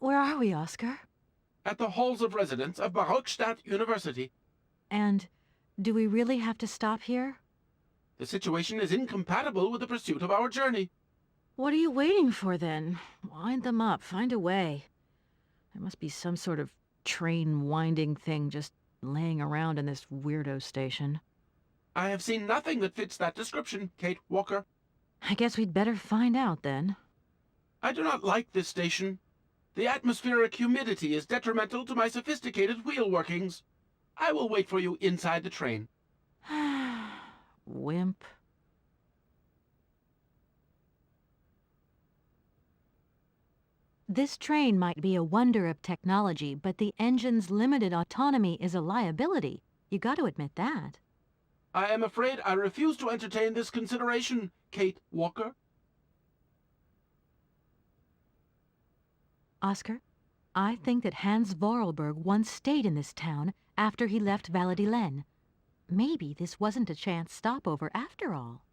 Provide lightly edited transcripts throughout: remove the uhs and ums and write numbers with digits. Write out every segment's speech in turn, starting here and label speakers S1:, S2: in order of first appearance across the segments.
S1: Where are we, Oscar?
S2: At the halls of residence of Barrockstadt University.
S1: And do we really have to stop here?
S2: The situation is incompatible with the pursuit of our journey.
S1: What are you waiting for, then? Wind them up. Find a way. There must be some sort of train winding thing just laying around in this weirdo station.
S2: I have seen nothing that fits that description, Kate Walker.
S1: I guess we'd better find out, then.
S2: I do not like this station. The atmospheric humidity is detrimental to my sophisticated wheel workings. I will wait for you inside the train.
S1: Wimp. This train might be a wonder of technology, but the engine's limited autonomy is a liability. You got to admit that.
S2: I am afraid I refuse to entertain this consideration, Kate Walker.
S1: Oscar, I think that Hans Vorarlberg once stayed in this town after he left Valladolid. Maybe this wasn't a chance stopover after all.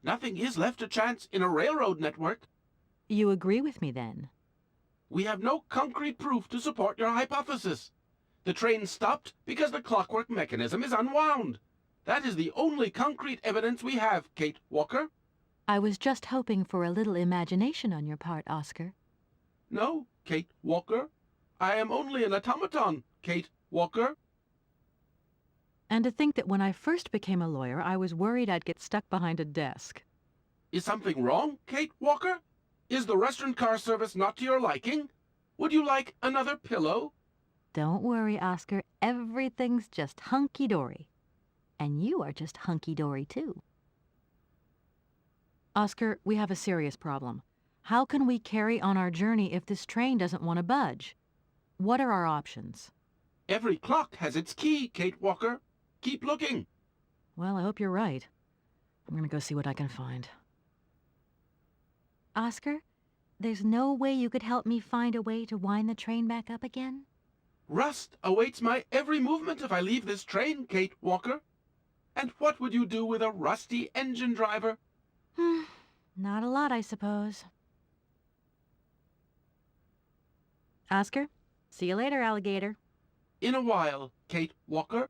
S2: Nothing is left to chance in a railroad network.
S1: You agree with me, then?
S2: We have no concrete proof to support your hypothesis. The train stopped because the clockwork mechanism is unwound. That is the only concrete evidence we have, Kate Walker.
S1: I was just hoping for a little imagination on your part, Oscar.
S2: No, Kate Walker. I am only an automaton, Kate Walker.
S1: And to think that when I first became a lawyer, I was worried I'd get stuck behind a desk.
S2: Is something wrong, Kate Walker? Is the restaurant car service not to your liking? Would you like another pillow?
S1: Don't worry, Oscar. Everything's just hunky-dory. And you are just hunky-dory, too. Oscar, we have a serious problem. How can we carry on our journey if this train doesn't want to budge? What are our options?
S2: Every clock has its key, Kate Walker. Keep looking.
S1: Well, I hope you're right. I'm gonna go see what I can find. Oscar, there's no way you could help me find a way to wind the train back up again?
S2: Rust awaits my every movement if I leave this train, Kate Walker. And what would you do with a rusty engine driver?
S1: Not a lot, I suppose. Oscar, see you later, alligator.
S2: In a while, Kate Walker.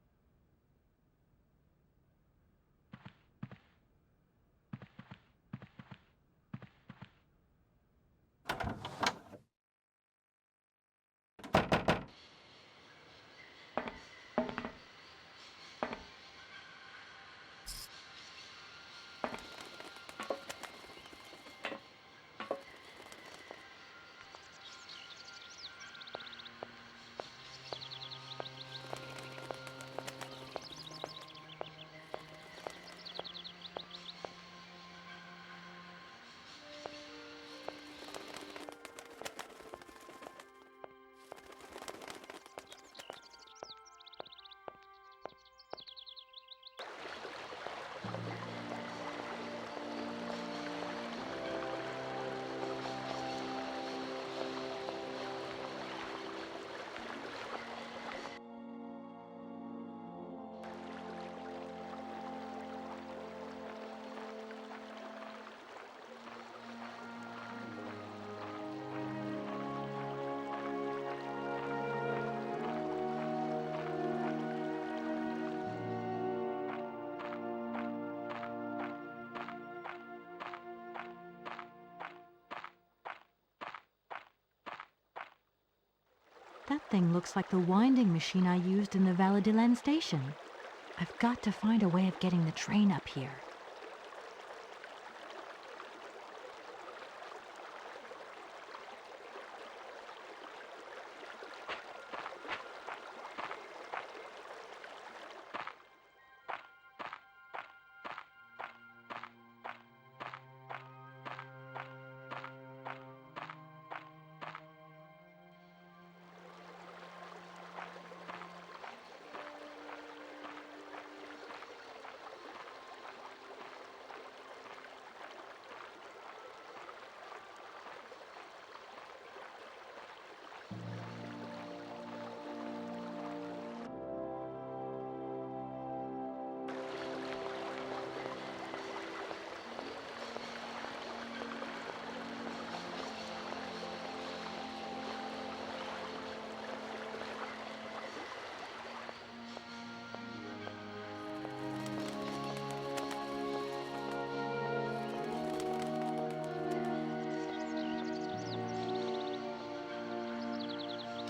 S1: That thing looks like the winding machine I used in the Valladolid station. I've got to find a way of getting the train up here.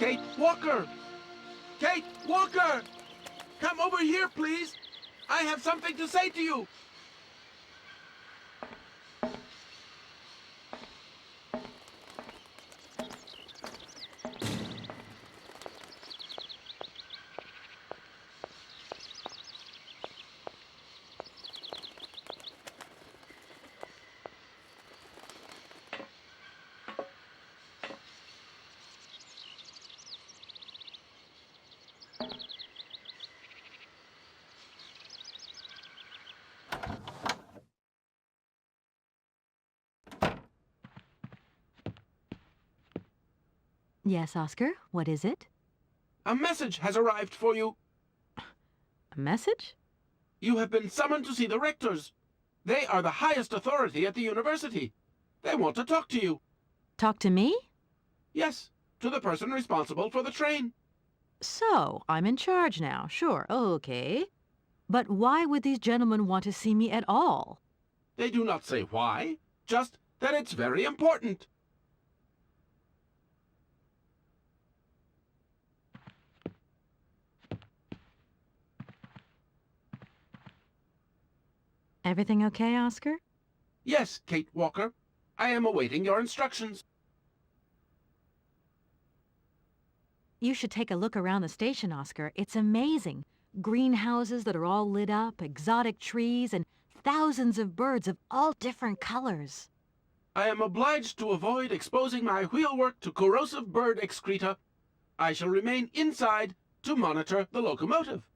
S2: Kate Walker! Kate Walker! Come over here, please! I have something to say to you!
S1: Yes, Oscar, what is it?
S2: A message has arrived for you.
S1: A message?
S2: You have been summoned to see the rectors. They are the highest authority at the university. They want to talk to you.
S1: Talk to me?
S2: Yes, to the person responsible for the train.
S1: So, I'm in charge now, sure, okay. But why would these gentlemen want to see me at all?
S2: They do not say why, just that it's very important.
S1: Everything okay, Oscar?
S2: Yes, Kate Walker. I am awaiting your instructions.
S1: You should take a look around the station, Oscar. It's amazing. Greenhouses that are all lit up, exotic trees, and thousands of birds of all different colors.
S2: I am obliged to avoid exposing my wheelwork to corrosive bird excreta. I shall remain inside to monitor the locomotive.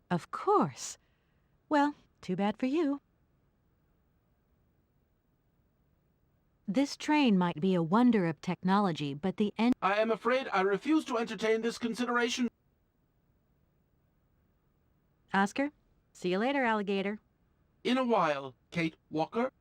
S1: Of course. Well, too bad for you. This train might be a wonder of technology, but the end...
S2: I am afraid I refuse to entertain this consideration.
S1: Oscar, see you later, alligator.
S2: In a while, Kate Walker.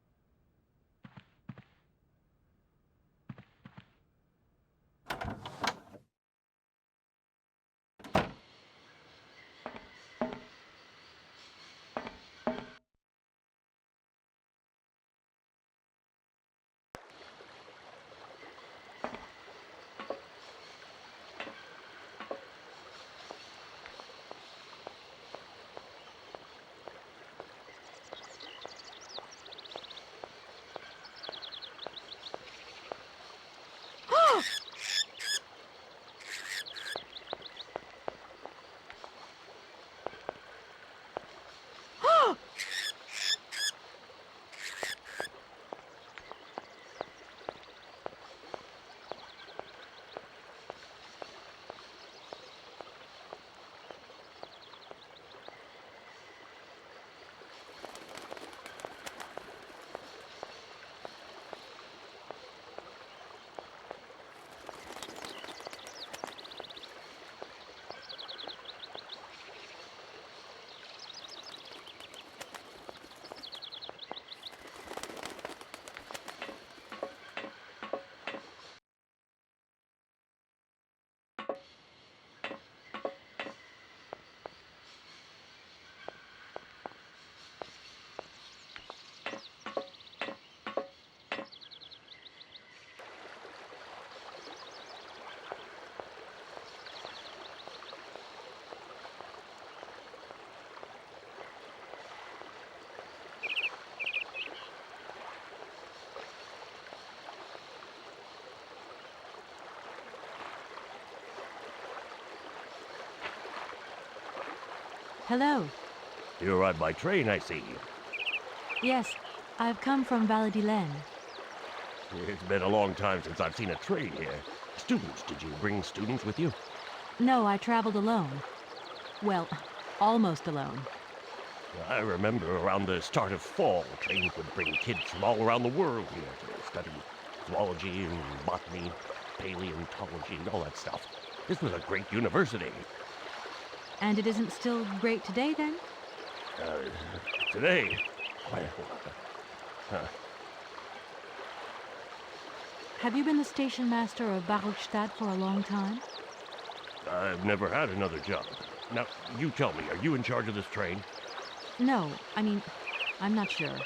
S1: Hello.
S3: You arrived by train, I see.
S1: Yes, I've come from Valladolid.
S3: It's been a long time since I've seen a train here. Students, did you bring students with you?
S1: No, I traveled alone. Well, almost alone.
S3: I remember around the start of fall, trains would bring kids from all around the world here to study zoology and botany, paleontology, and all that stuff. This was a great university.
S1: And it isn't still great today, then?
S3: Today, well,
S1: Have you been the station master of Barrockstadt for a long time?
S3: I've never had another job. Now, you tell me, are you in charge of this train?
S1: No, I mean, I'm not sure.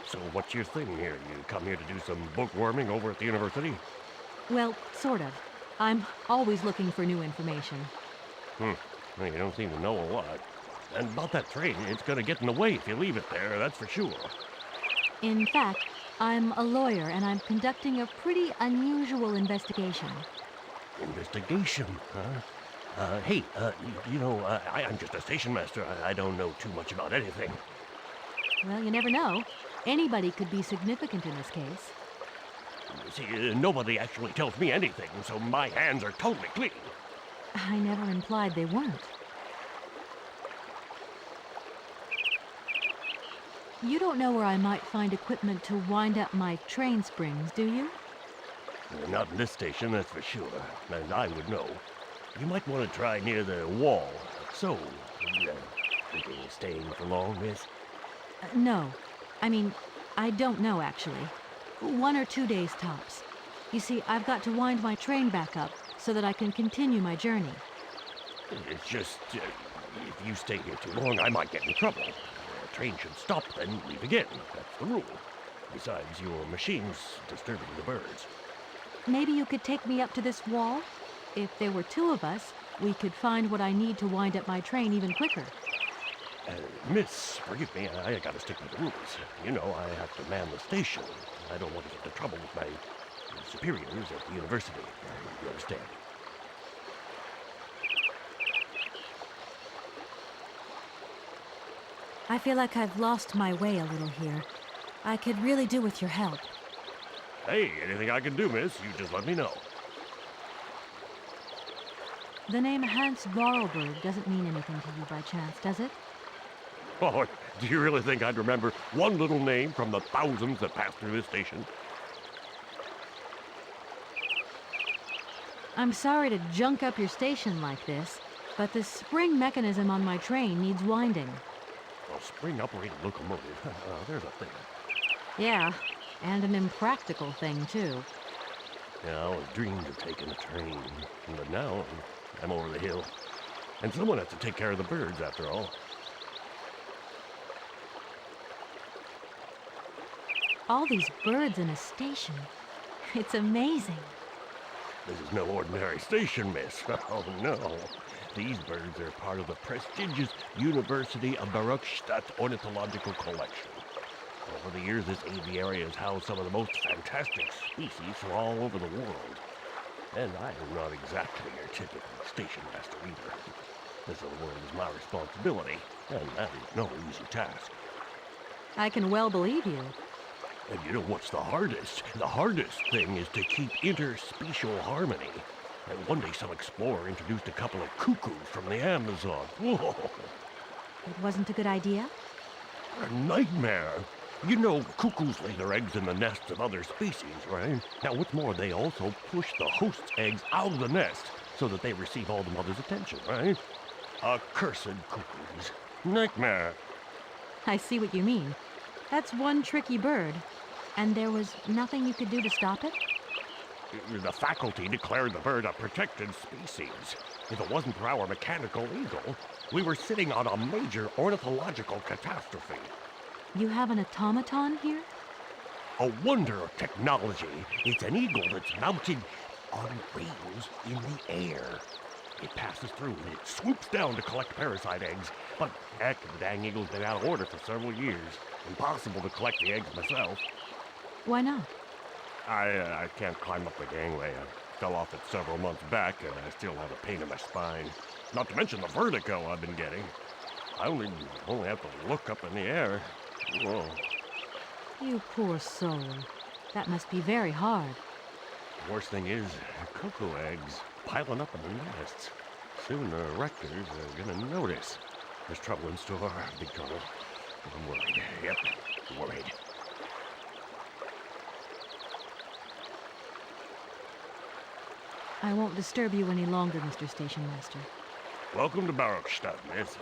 S3: So what's your thing here? You come here to do some bookworming over at the university?
S1: Well, sort of. I'm always looking for new information.
S3: Well, you don't seem to know a lot. And about that train, it's gonna get in the way if you leave it there, that's for sure.
S1: In fact, I'm a lawyer and I'm conducting a pretty unusual investigation.
S3: Investigation, huh? Hey, I'm just a station master. I don't know too much about anything.
S1: Well, you never know. Anybody could be significant in this case.
S3: See, nobody actually tells me anything, so my hands are totally clean.
S1: I never implied they weren't. You don't know where I might find equipment to wind up my train springs, do you?
S3: Not in this station, that's for sure. And I would know. You might want to try near the wall. So, thinking of staying for long, miss?
S1: No. I mean, I don't know, actually. 1 or 2 days tops. You see, I've got to wind my train back up so that I can continue my journey.
S3: It's just, if you stay here too long, I might get in trouble. The train should stop, then leave again. That's the rule. Besides, your machine's disturbing the birds.
S1: Maybe you could take me up to this wall? If there were 2 of us, we could find what I need to wind up my train even quicker.
S3: Miss, forgive me, I gotta stick with the rules. You know, I have to man the station. I don't want to get into trouble with my superiors at the university. You understand?
S1: I feel like I've lost my way a little here. I could really do with your help.
S3: Hey, anything I can do, miss, you just let me know.
S1: The name Hans Vorarlberg doesn't mean anything to you by chance, does it?
S3: Oh, do you really think I'd remember one little name from the thousands that pass through this station?
S1: I'm sorry to junk up your station like this, but the spring mechanism on my train needs winding.
S3: A spring-operated locomotive. There's a thing.
S1: Yeah, and an impractical thing, too.
S3: Yeah, I always dreamed of taking a train, but now I'm over the hill. And someone has to take care of the birds, after all.
S1: All these birds in a station. It's amazing.
S3: This is no ordinary station, miss. Oh, no. These birds are part of the prestigious University of Barrockstadt ornithological collection. Over the years, this aviary has housed some of the most fantastic species from all over the world. And I am not exactly your typical station master either. This little world is my responsibility, and that is no easy task.
S1: I can well believe you.
S3: And you know what's the hardest? The hardest thing is to keep interspecial harmony. And one day some explorer introduced a couple of cuckoos from the Amazon. Whoa!
S1: It wasn't a good idea?
S3: A nightmare. You know, cuckoos lay their eggs in the nests of other species, right? Now, what's more, they also push the host's eggs out of the nest so that they receive all the mother's attention, right? Accursed cuckoos. Nightmare.
S1: I see what you mean. That's one tricky bird. And there was nothing you could do to stop it?
S3: The faculty declared the bird a protected species. If it wasn't for our mechanical eagle, we were sitting on a major ornithological catastrophe.
S1: You have an automaton here?
S3: A wonder of technology. It's an eagle that's mounted on rails in the air. It passes through and it swoops down to collect parasite eggs. But heck, the dang eagle's been out of order for several years. Impossible to collect the eggs myself.
S1: Why not?
S3: I can't climb up the gangway. I fell off it several months back, and I still have a pain in my spine. Not to mention the vertigo I've been getting. I only have to look up in the air. Whoa.
S1: You poor soul. That must be very hard.
S3: The worst thing is, cuckoo eggs piling up in the nests. Soon the rectors are gonna notice. There's trouble in store, big trouble. I'm worried. Yep, worried.
S1: I won't disturb you any longer, Mr. Station Master.
S3: Welcome to Barrockstadt, miss.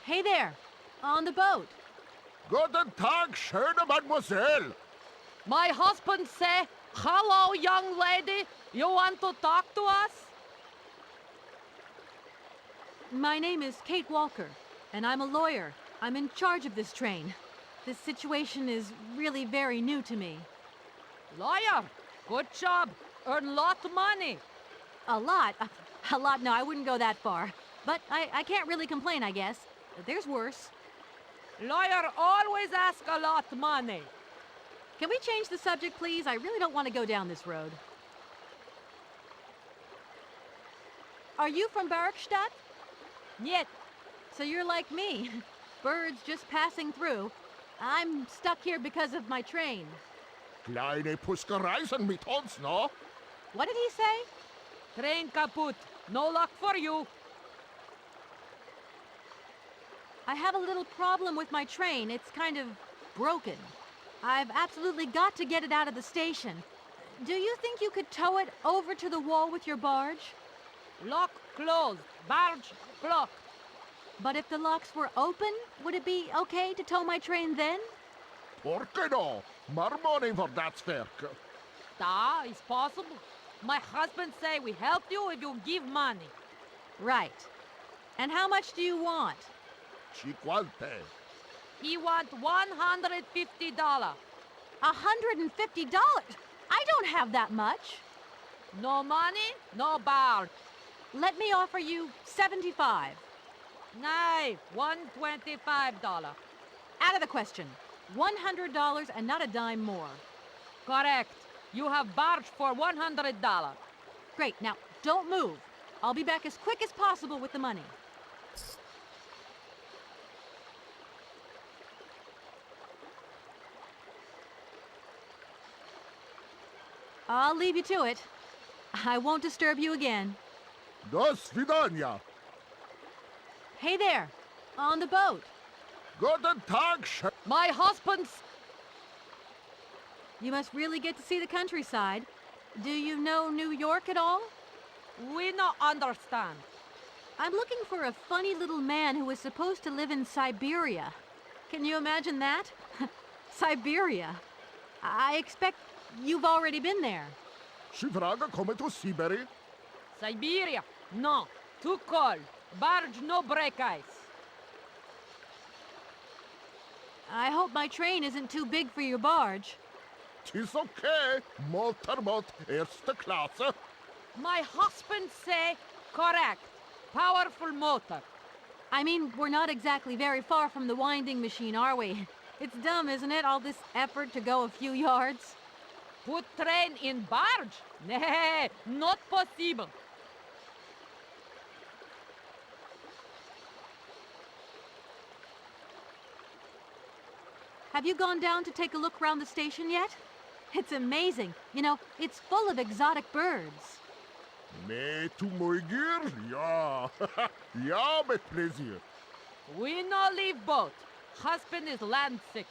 S1: Hey there, on the boat.
S4: Guten Tag, schöne Mademoiselle.
S5: My husband say, hello, young lady. You want to talk to us?
S1: My name is Kate Walker, and I'm a lawyer. I'm in charge of this train. This situation is really very new to me.
S5: Lawyer, good job. Earn lot of money.
S1: A lot? A lot? No, I wouldn't go that far. But I can't really complain, I guess. There's worse.
S5: Lawyer always ask a lot of money.
S1: Can we change the subject, please? I really don't want to go down this road. Are you from Barrockstadt?
S5: Нет.
S1: So you're like me. Birds just passing through. I'm stuck here because of my train.
S4: Kleine Puskereisen mit uns, no?
S1: What did he say?
S5: Train kaput. No luck for you.
S1: I have a little problem with my train. It's kind of broken. I've absolutely got to get it out of the station. Do you think you could tow it over to the wall with your barge?
S5: Lock closed. Barge blocked.
S1: But if the locks were open, would it be okay to tow my train then?
S4: Porke no? More money for that werk.
S5: Da is possible. My husband say we help you if you give money.
S1: Right. And how much do you want?
S4: Cinquante.
S5: He want $150.
S1: $150? I don't have that much.
S5: No money, no barge.
S1: Let me offer you $75.
S5: Nay, $125.
S1: Out of the question. $100 and not a dime more.
S5: Correct. You have barge for $100.
S1: Great. Now, don't move. I'll be back as quick as possible with the money. I'll leave you to it. I won't disturb you again.
S4: До свидания.
S1: Hey there, on the boat.
S4: Guten Tag,
S5: My husband's...
S1: You must really get to see the countryside. Do you know New York at all?
S5: We no understand.
S1: I'm looking for a funny little man who is supposed to live in Syberia. Can you imagine that? Siberia. I expect you've already been there.
S4: Sie vragen komen to Syberia?
S5: Siberia? No. Too cold. Barge no break ice.
S1: I hope my train isn't too big for your barge.
S4: Tis okay. Motorboat, eerste klasse.
S5: My husband say correct. Powerful motor.
S1: I mean, we're not exactly very far from the winding machine, are we? It's dumb, isn't it, all this effort to go a few yards?
S5: Put train in barge? Nah, not possible.
S1: Have you gone down to take a look around the station yet? It's amazing. You know, it's full of exotic birds.
S4: Mee to mooi gear? Ja. Ja, met plezier.
S5: We no leave boat. Husband is land sick.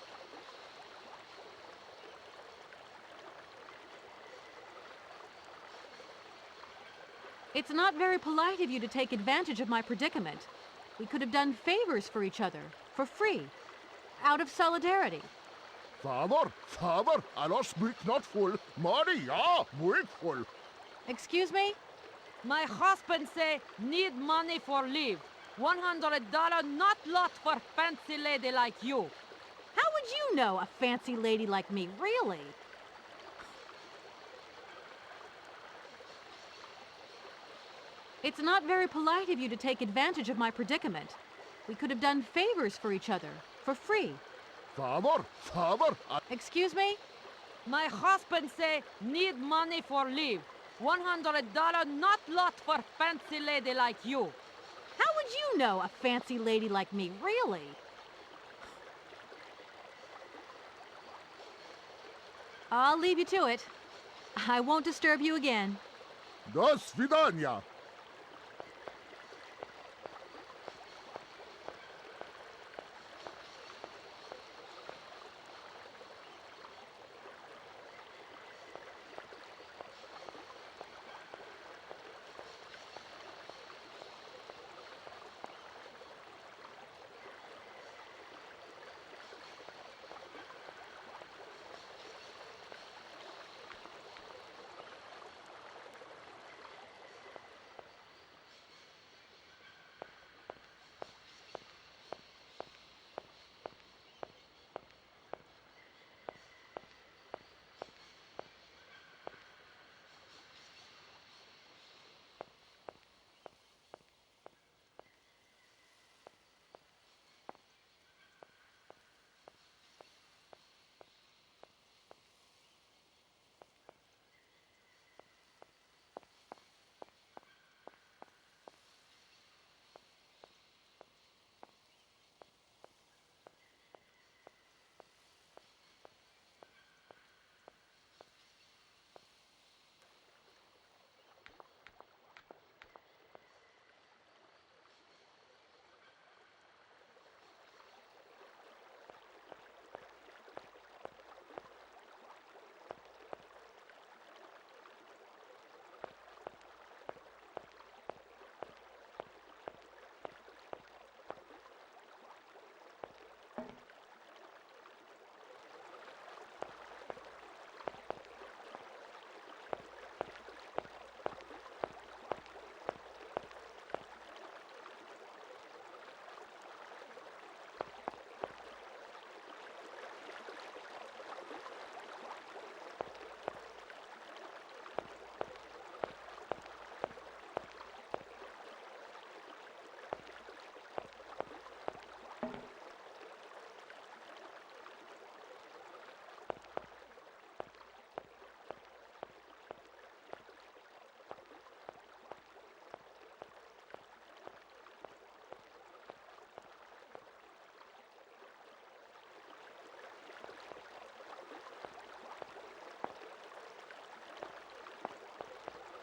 S1: It's not very polite of you to take advantage of my predicament. We could have done favors for each other, for free, out of solidarity.
S4: Father, alles moet not full. Money, ja, mooi full.
S1: Excuse me?
S5: My husband say need money for leave. $100 not lot for fancy lady like you.
S1: How would you know a fancy lady like me, really? It's not very polite of you to take advantage of my predicament. We could have done favors for each other, for free.
S4: Father,
S1: Excuse me?
S5: My husband say need money for leave. $100 not lot for fancy lady like you.
S1: How would you know a fancy lady like me, really? I'll leave you to it. I won't disturb you again.
S4: До свидания.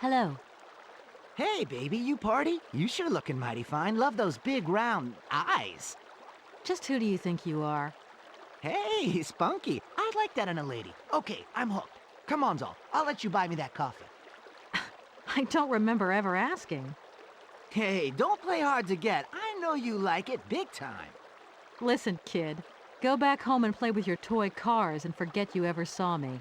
S1: Hello.
S6: Hey, baby, you party? You sure looking mighty fine. Love those big, round eyes.
S1: Just who do you think you are?
S6: Hey, spunky. I'd like that in a lady. Okay, I'm hooked. Come on, Zol. I'll let you buy me that coffee.
S1: I don't remember ever asking.
S6: Hey, don't play hard to get. I know you like it big time.
S1: Listen, kid. Go back home and play with your toy cars and forget you ever saw me.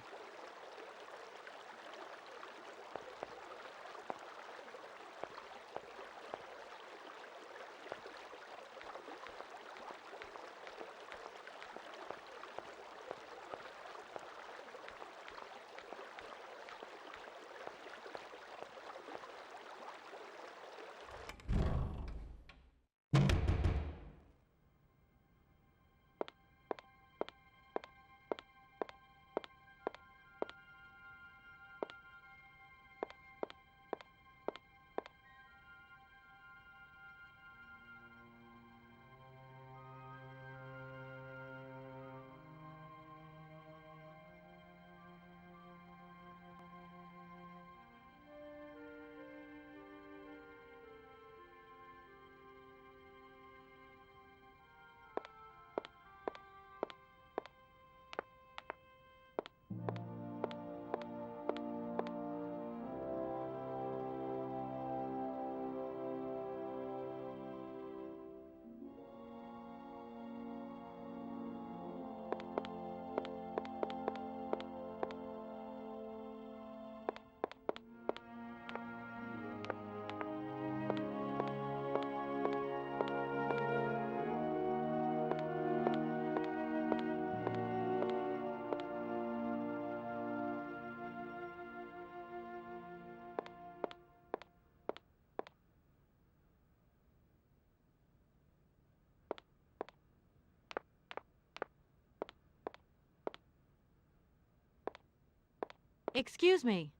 S1: Excuse me.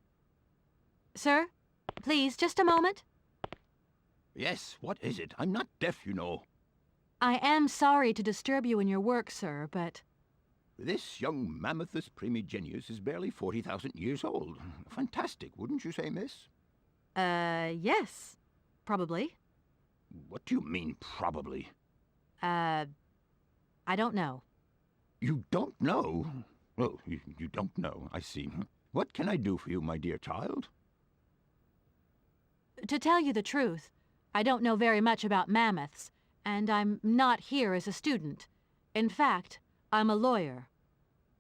S1: Sir, please, just a moment.
S4: Yes, what is it? I'm not deaf, you know.
S1: I am sorry to disturb you in your work, sir, but...
S4: This young mammothus primigenius is barely 40,000 years old. Fantastic, wouldn't you say, miss?
S1: Yes. Probably.
S4: What do you mean, probably?
S1: I don't know.
S4: You don't know? Oh, you don't know, I see. What can I do for you, my dear child?
S1: To tell you the truth, I don't know very much about mammoths, and I'm not here as a student. In fact, I'm a lawyer.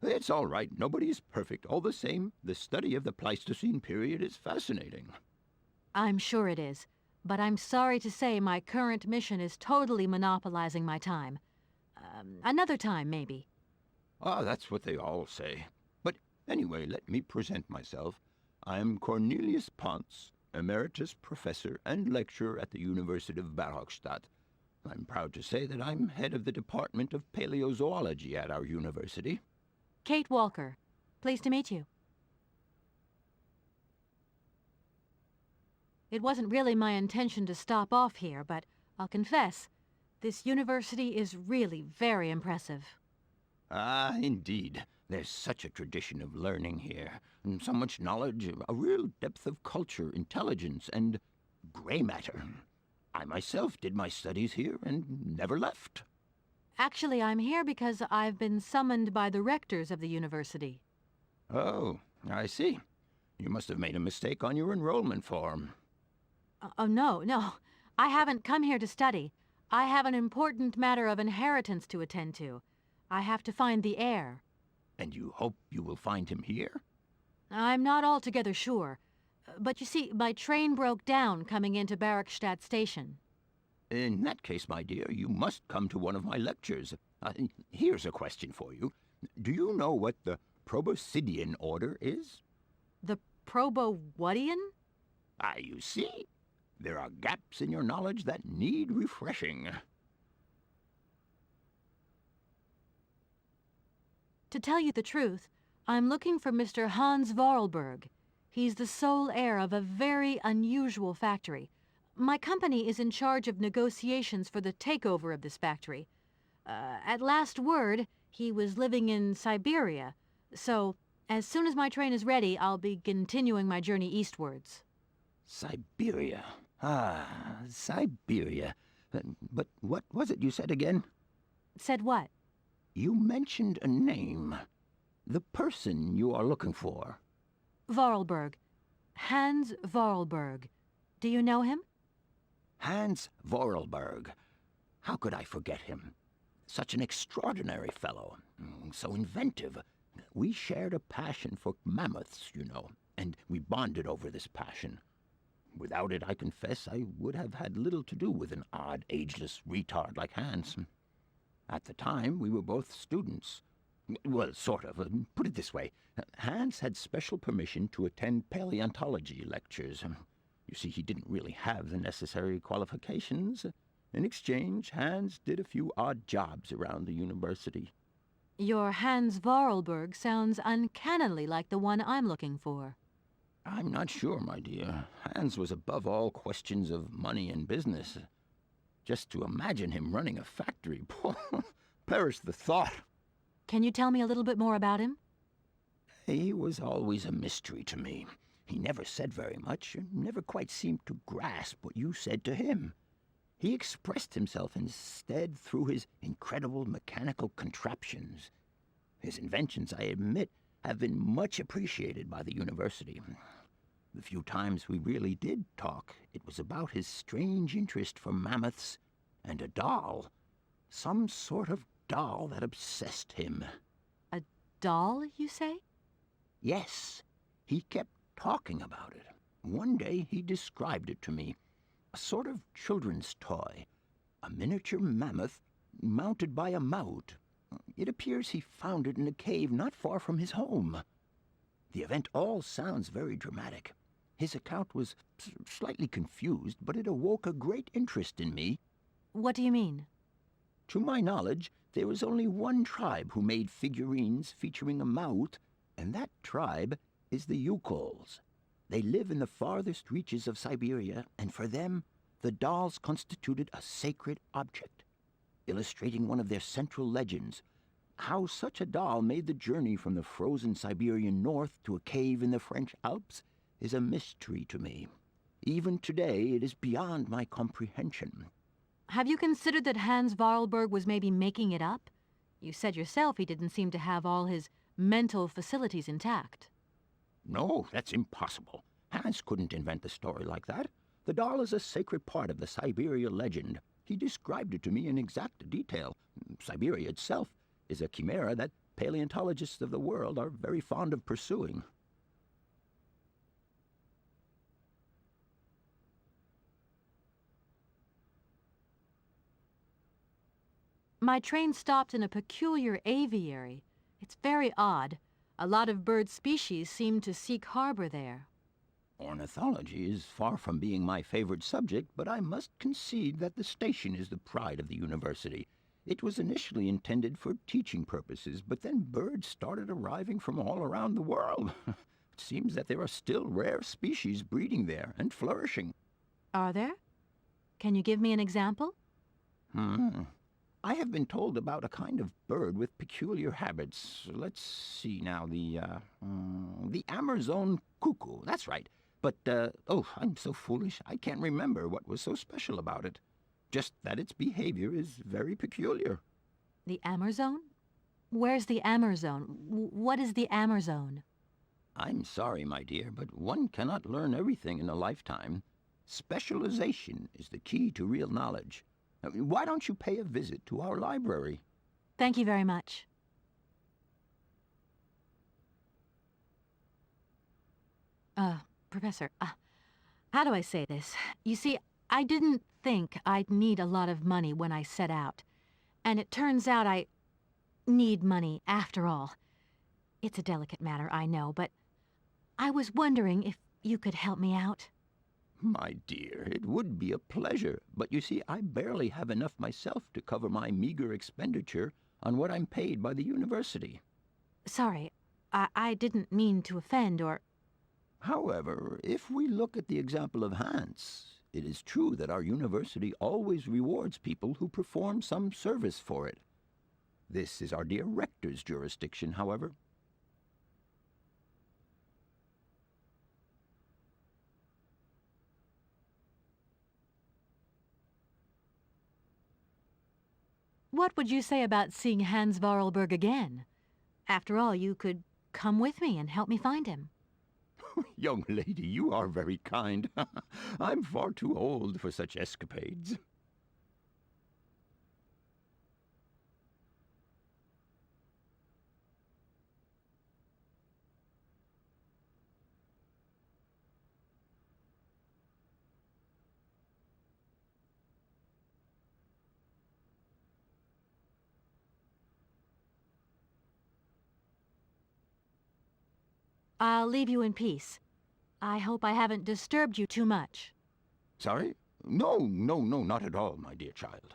S4: It's all right. Nobody is perfect. All the same, the study of the Pleistocene period is fascinating.
S1: I'm sure it is, but I'm sorry to say my current mission is totally monopolizing my time. Another time, maybe.
S4: Ah, that's what they all say. But anyway, let me present myself. I'm Cornelius Ponce, Emeritus Professor and Lecturer at the University of Barrockstadt. I'm proud to say that I'm head of the Department of Paleozoology at our university.
S1: Kate Walker. Pleased to meet you. It wasn't really my intention to stop off here, but I'll confess, this university is really very impressive.
S4: Ah, indeed. There's such a tradition of learning here, and so much knowledge, a real depth of culture, intelligence, and gray matter. I myself did my studies here and never left.
S1: Actually, I'm here because I've been summoned by the rectors of the university.
S4: Oh, I see. You must have made a mistake on your enrollment form.
S1: Oh, no. I haven't come here to study. I have an important matter of inheritance to attend to. I have to find the heir.
S4: And you hope you will find him here?
S1: I'm not altogether sure. But you see, my train broke down coming into Barrockstadt station.
S4: In that case, my dear, you must come to one of my lectures. Here's a question for you. Do you know what the Proboscidean order is?
S1: The Probowhatian?
S4: Ah, you see? There are gaps in your knowledge that need refreshing.
S1: To tell you the truth, I'm looking for Mr. Hans Vorarlberg. He's the sole heir of a very unusual factory. My company is in charge of negotiations for the takeover of this factory. At last word, he was living in Syberia, so as soon as my train is ready, I'll be continuing my journey eastwards.
S4: Syberia. Ah, Syberia. But what was it you said again?
S1: Said what?
S4: You mentioned a name. The person you are looking for.
S1: Vorarlberg. Hans Vorarlberg. Do you know him?
S4: Hans Vorarlberg. How could I forget him? Such an extraordinary fellow. So inventive. We shared a passion for mammoths, you know, and we bonded over this passion. Without it, I confess, I would have had little to do with an odd, ageless retard like Hans. At the time, we were both students. Well, sort of. Put it this way. Hans had special permission to attend paleontology lectures. You see, he didn't really have the necessary qualifications. In exchange, Hans did a few odd jobs around the university.
S1: Your Hans Vorarlberg sounds uncannily like the one I'm looking for.
S4: I'm not sure, my dear. Hans was above all questions of money and business. Just to imagine him running a factory, perish the thought.
S1: Can you tell me a little bit more about him?
S4: He was always a mystery to me. He never said very much, and never quite seemed to grasp what you said to him. He expressed himself instead through his incredible mechanical contraptions. His inventions, I admit, have been much appreciated by the university. The few times we really did talk, it was about his strange interest for mammoths and a doll. Some sort of doll that obsessed him.
S1: A doll, you say?
S4: Yes, he kept talking about it. One day he described it to me. A sort of children's toy. A miniature mammoth mounted by a maut. It appears he found it in a cave not far from his home. The event all sounds very dramatic. His account was slightly confused, but it awoke a great interest in me.
S1: What do you mean?
S4: To my knowledge, there was only one tribe who made figurines featuring a maut, and that tribe is the Youkols. They live in the farthest reaches of Siberia, and for them, the dolls constituted a sacred object, illustrating one of their central legends. How such a doll made the journey from the frozen Siberian north to a cave in the French Alps is a mystery to me. Even today, it is beyond my comprehension.
S1: Have you considered that Hans Vorarlberg was maybe making it up? You said yourself he didn't seem to have all his mental facilities intact.
S4: No, that's impossible. Hans couldn't invent a story like that. The doll is a sacred part of the Syberia legend. He described it to me in exact detail. Siberia itself is a chimera that paleontologists of the world are very fond of pursuing.
S1: My train stopped in a peculiar aviary. It's very odd. A lot of bird species seem to seek harbor there.
S4: Ornithology is far from being my favorite subject, but I must concede that the station is the pride of the university. It was initially intended for teaching purposes, but then birds started arriving from all around the world. It seems that there are still rare species breeding there and flourishing.
S1: Are there? Can you give me an example?
S4: I have been told about a kind of bird with peculiar habits. Let's see now, the Amazon cuckoo, that's right. But, I'm so foolish, I can't remember what was so special about it. Just that its behavior is very peculiar.
S1: The Amazon? Where's the Amazon? What is the Amazon?
S4: I'm sorry, my dear, but one cannot learn everything in a lifetime. Specialization is the key to real knowledge. Why don't you pay a visit to our library?
S1: Thank you very much. Professor, how do I say this? You see, I didn't think I'd need a lot of money when I set out. And it turns out I need money after all. It's a delicate matter, I know, but I was wondering if you could help me out.
S4: My dear, it would be a pleasure, but you see, I barely have enough myself to cover my meager expenditure on what I'm paid by the university.
S1: Sorry, I didn't mean to offend or...
S4: However, if we look at the example of Hans, it is true that our university always rewards people who perform some service for it. This is our dear rector's jurisdiction, however.
S1: What would you say about seeing Hans Varlberg again? After all, you could come with me and help me find him.
S4: Young lady, you are very kind. I'm far too old for such escapades.
S1: I'll leave you in peace. I hope I haven't disturbed you too much.
S4: Sorry? No, not at all, my dear child.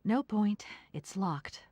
S1: No point. It's locked.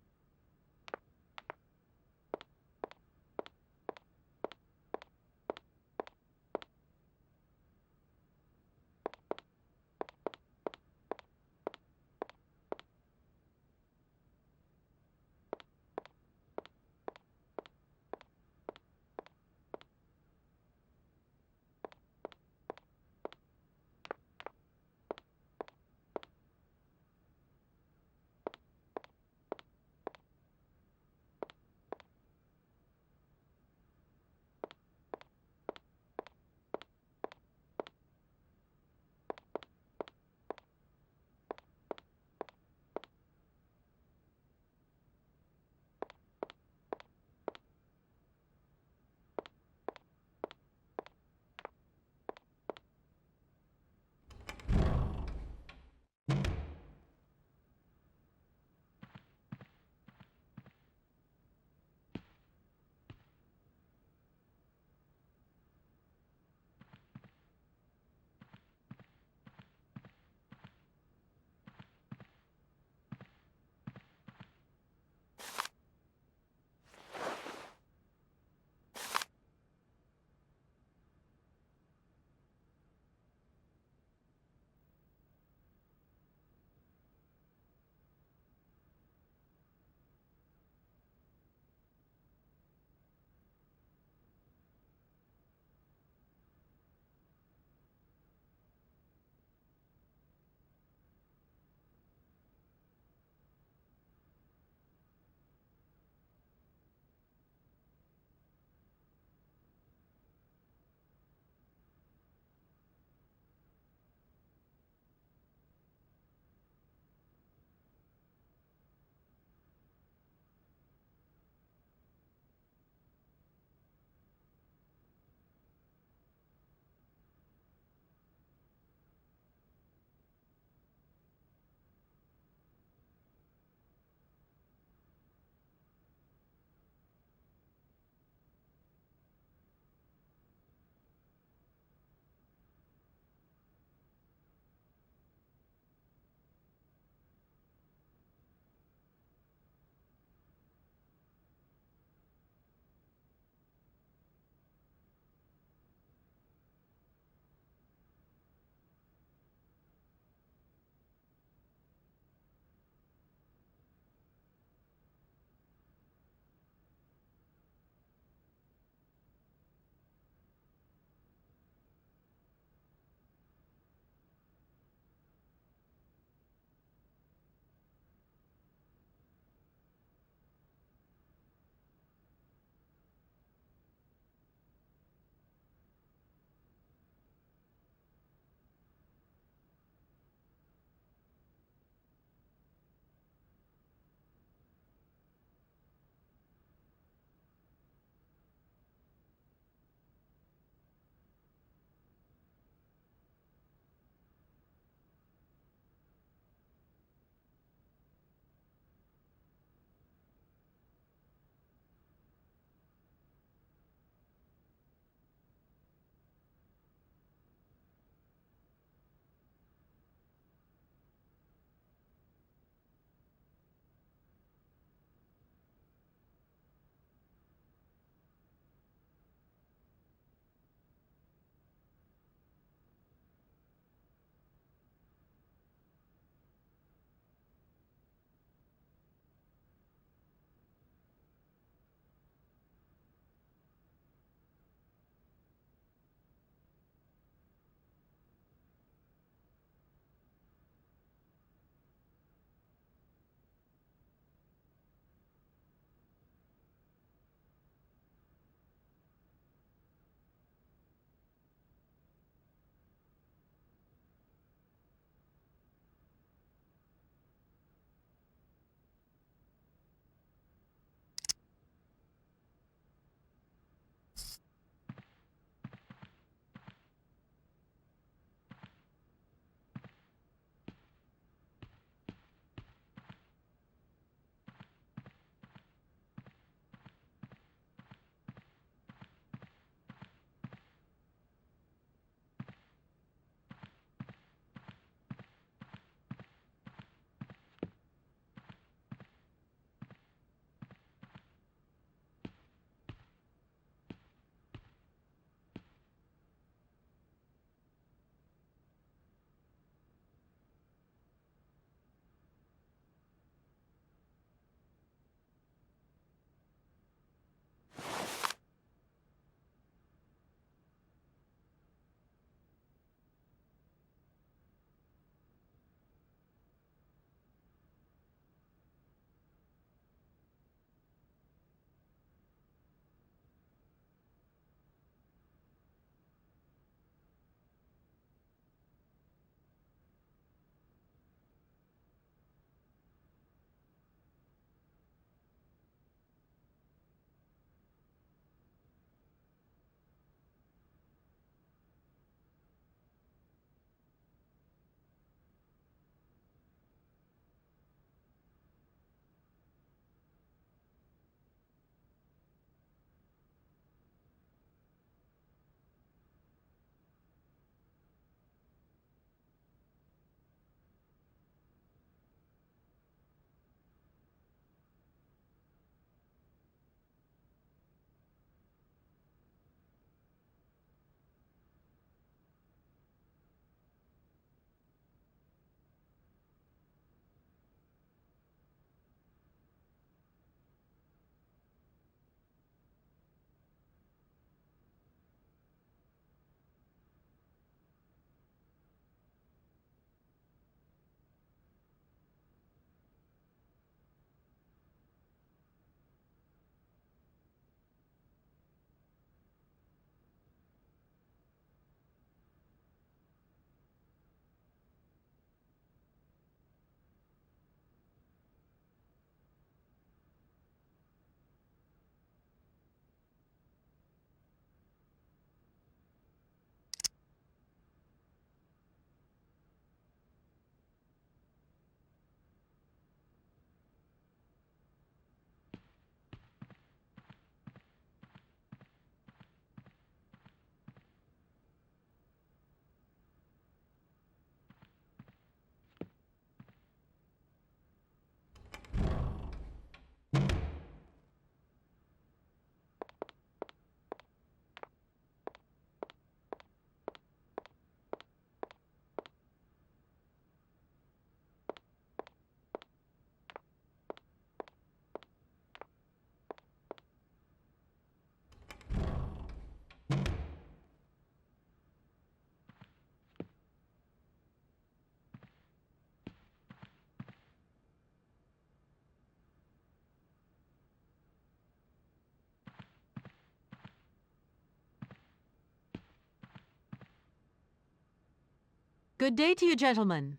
S1: Good day to you, gentlemen.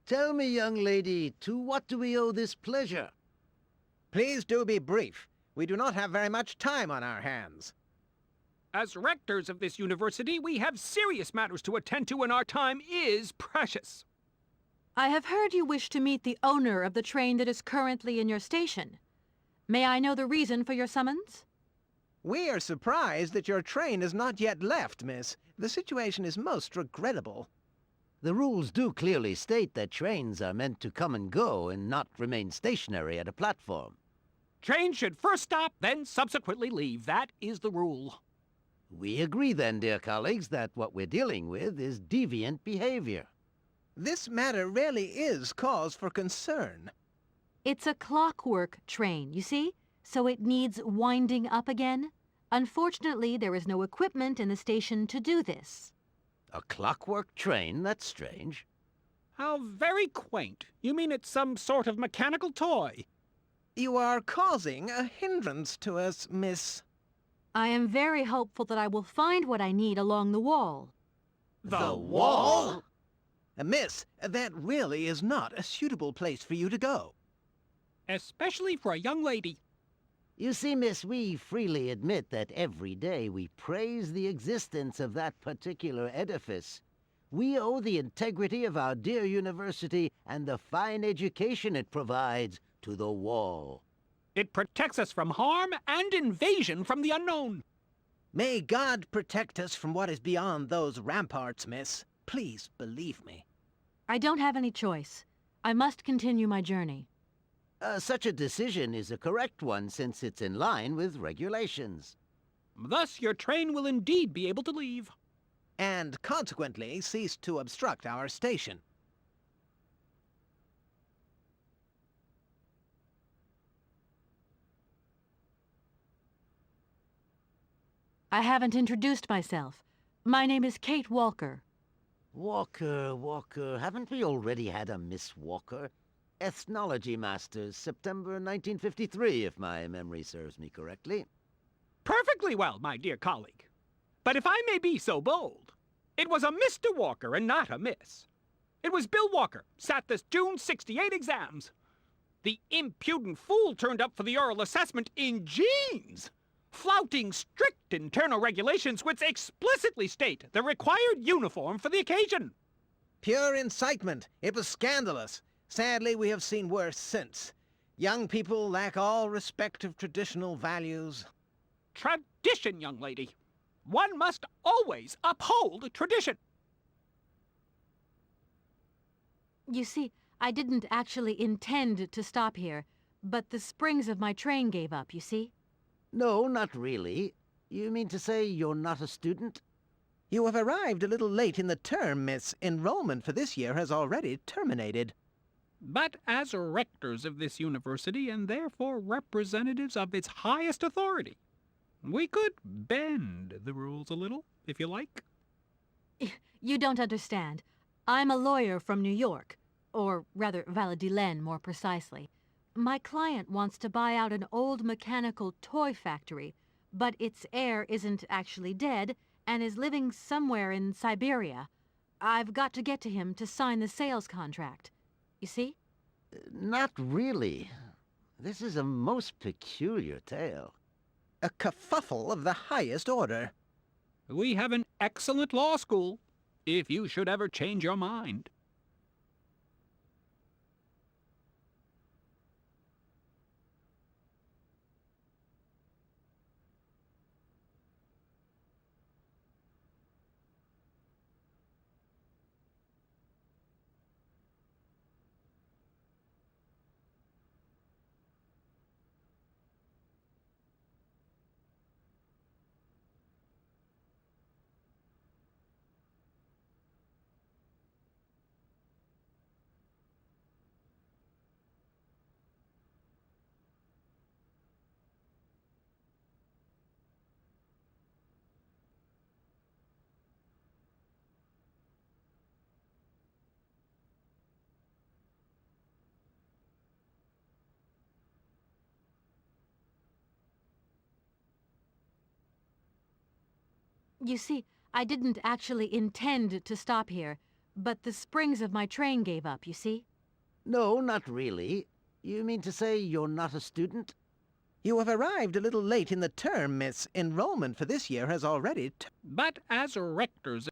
S6: Tell me, young lady, to what do we owe this pleasure?
S7: Please do be brief. We do not have very much time on our hands.
S8: As rectors of this university, we have serious matters to attend to, and our time is precious.
S1: I have heard you wish to meet the owner of the train that is currently in your station. May I know the reason for your summons?
S7: We are surprised that your train has not yet left, miss. The situation is most regrettable.
S6: The rules do clearly state that trains are meant to come and go and not remain stationary at a platform.
S8: Trains should first stop, then subsequently leave. That is the rule.
S6: We agree then, dear colleagues, that what we're dealing with is deviant behavior.
S7: This matter really is cause for concern.
S1: It's a clockwork train, you see? So it needs winding up again. Unfortunately, there is no equipment in the station to do this.
S6: A clockwork train? That's strange.
S8: How very quaint. You mean it's some sort of mechanical toy?
S7: You are causing a hindrance to us, miss.
S1: I am very hopeful that I will find what I need along the wall.
S7: The wall? Miss, that really is not a suitable place for you to go.
S8: Especially for a young lady.
S6: You see, miss, we freely admit that every day we praise the existence of that particular edifice. We owe the integrity of our dear university and the fine education it provides to the wall.
S8: It protects us from harm and invasion from the unknown.
S7: May God protect us from what is beyond those ramparts, miss. Please believe me.
S1: I don't have any choice. I must continue my journey.
S6: Such a decision is a correct one since it's in line with regulations.
S8: Thus, your train will indeed be able to leave.
S7: And consequently cease to obstruct our station.
S1: I haven't introduced myself. My name is Kate Walker.
S6: Walker, haven't we already had a Miss Walker? Ethnology Masters, September 1953, if my memory serves me correctly.
S8: Perfectly well, my dear colleague. But if I may be so bold, it was a Mr. Walker and not a Miss. It was Bill Walker, sat this June '68 exams. The impudent fool turned up for the oral assessment in jeans, flouting strict internal regulations which explicitly state the required uniform for the occasion.
S7: Pure incitement. It was scandalous. Sadly, we have seen worse since. Young people lack all respect of traditional values.
S8: Tradition, young lady. One must always uphold tradition.
S1: You see, I didn't actually intend to stop here, but the springs of my train gave up, you see?
S6: No, not really. You mean to say you're not a student?
S7: You have arrived a little late in the term, miss. Enrollment for this year has already terminated.
S8: But as rectors of this university, and therefore representatives of its highest authority, we could bend the rules a little, if you like.
S1: You don't understand. I'm a lawyer from New York, or rather Valladolid more precisely. My client wants to buy out an old mechanical toy factory, but its heir isn't actually dead and is living somewhere in Siberia. I've got to get to him to sign the sales contract. You see?
S6: Not really. This is a most peculiar tale.
S7: A kerfuffle of the highest order.
S8: We have an excellent law school, if you should ever change your mind.
S1: You see, I didn't actually intend to stop here, but the springs of my train gave up, you see?
S6: No, not really. You mean to say you're not a student?
S7: You have arrived a little late in the term, miss. Enrollment for this year has already
S8: But as rectors,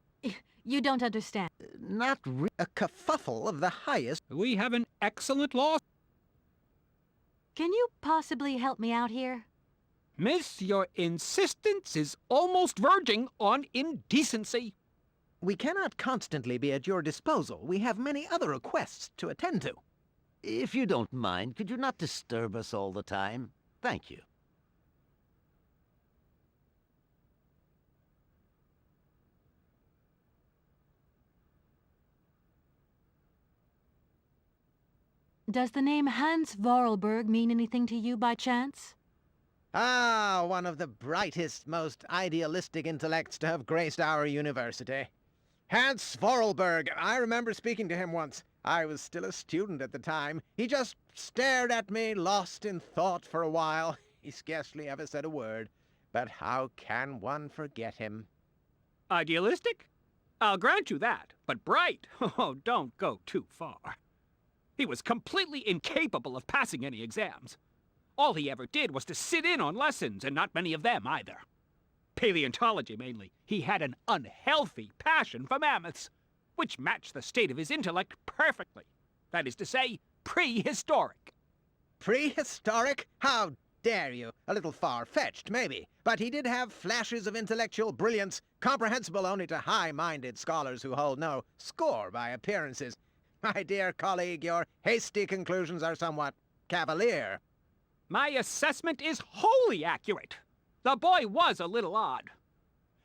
S1: You don't understand.
S6: Not really.
S7: a kerfuffle of the highest.
S8: we have an excellent law.
S1: Can you possibly help me out here?
S8: Miss, your insistence is almost verging on indecency.
S7: We cannot constantly be at your disposal. We have many other requests to attend to.
S6: If you don't mind, could you not disturb us all the time? Thank you.
S1: Does the name Hans Vorarlberg mean anything to you by chance?
S7: Ah, one of the brightest, most idealistic intellects to have graced our university. Hans Vorarlberg. I remember speaking to him once. I was still a student at the time. He just stared at me, lost in thought for a while. He scarcely ever said a word. But how can one forget him?
S8: Idealistic? I'll grant you that. But bright? Oh, don't go too far. He was completely incapable of passing any exams. All he ever did was to sit in on lessons, and not many of them either. Paleontology, mainly. He had an unhealthy passion for mammoths, which matched the state of his intellect perfectly. That is to say, prehistoric.
S7: Prehistoric? How dare you? A little far-fetched, maybe. But he did have flashes of intellectual brilliance, comprehensible only to high-minded scholars who hold no score by appearances. My dear colleague, your hasty conclusions are somewhat cavalier.
S8: My assessment is wholly accurate. The boy was a little odd.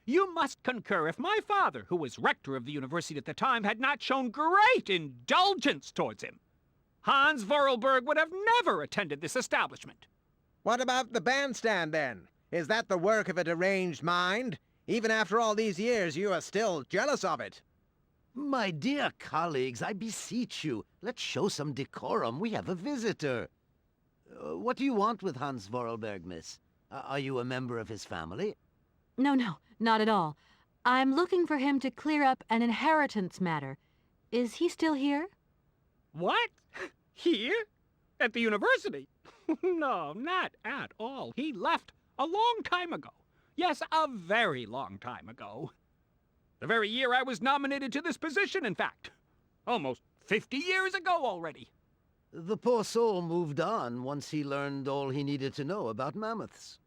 S8: You must concur if my father, who was rector of the university at the time, had not shown great indulgence towards him. Hans Vorarlberg would have never attended this establishment.
S7: What about the bandstand, then? Is that the work of a deranged mind? Even after all these years, you are still jealous of it.
S6: My dear colleagues, I beseech you, let's show some decorum. We have a visitor. What do you want with Hans Vorarlberg, miss? Are you a member of his family?
S1: No, not at all. I'm looking for him to clear up an inheritance matter. Is he still here?
S8: What? Here? At the university? No, not at all. He left a long time ago. Yes, a very long time ago. The very year I was nominated to this position, in fact. Almost 50 years ago already.
S6: The poor soul moved on once he learned all he needed to know about mammoths.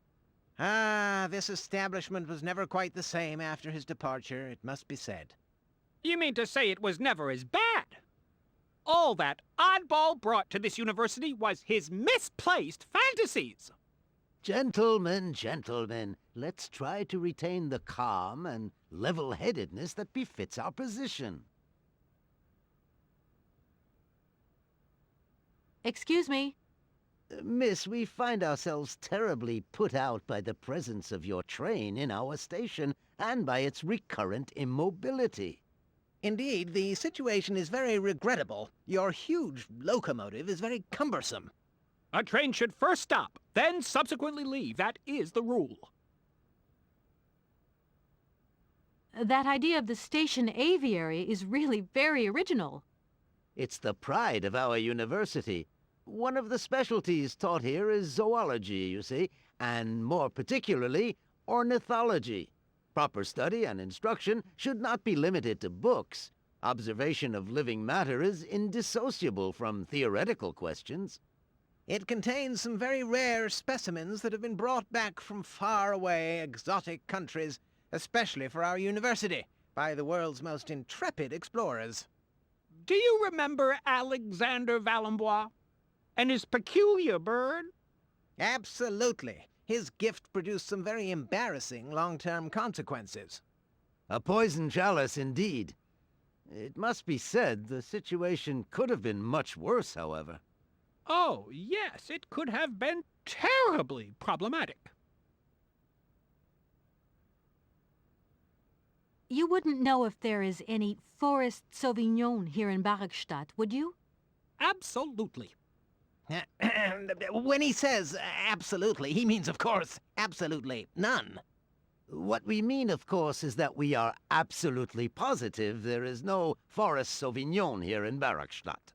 S7: Ah, this establishment was never quite the same after his departure, it must be said.
S8: You mean to say it was never as bad? All that oddball brought to this university was his misplaced fantasies.
S6: Gentlemen, gentlemen, let's try to retain the calm and level-headedness that befits our position.
S1: Excuse me.
S6: Miss, we find ourselves terribly put out by the presence of your train in our station and by its recurrent immobility.
S7: Indeed, the situation is very regrettable. Your huge locomotive is very cumbersome.
S8: A train should first stop, then subsequently leave. That is the rule.
S1: That idea of the station aviary is really very original.
S6: It's the pride of our university. One of the specialties taught here is zoology, you see, and more particularly, ornithology. Proper study and instruction should not be limited to books. Observation of living matter is indissociable from theoretical questions.
S7: It contains some very rare specimens that have been brought back from far-away, exotic countries, especially for our university, by the world's most intrepid explorers.
S8: Do you remember Alexander Valembois and his peculiar bird?
S7: Absolutely. His gift produced some very embarrassing long-term consequences.
S6: A poison chalice, indeed. It must be said the situation could have been much worse, however.
S8: Oh, yes, it could have been terribly problematic.
S1: You wouldn't know if there is any Forest Sauvignon here in Barrockstadt, would you?
S8: Absolutely.
S7: When he says absolutely, he means, of course, absolutely none.
S6: What we mean, of course, is that we are absolutely positive there is no Forest Sauvignon here in Barrockstadt.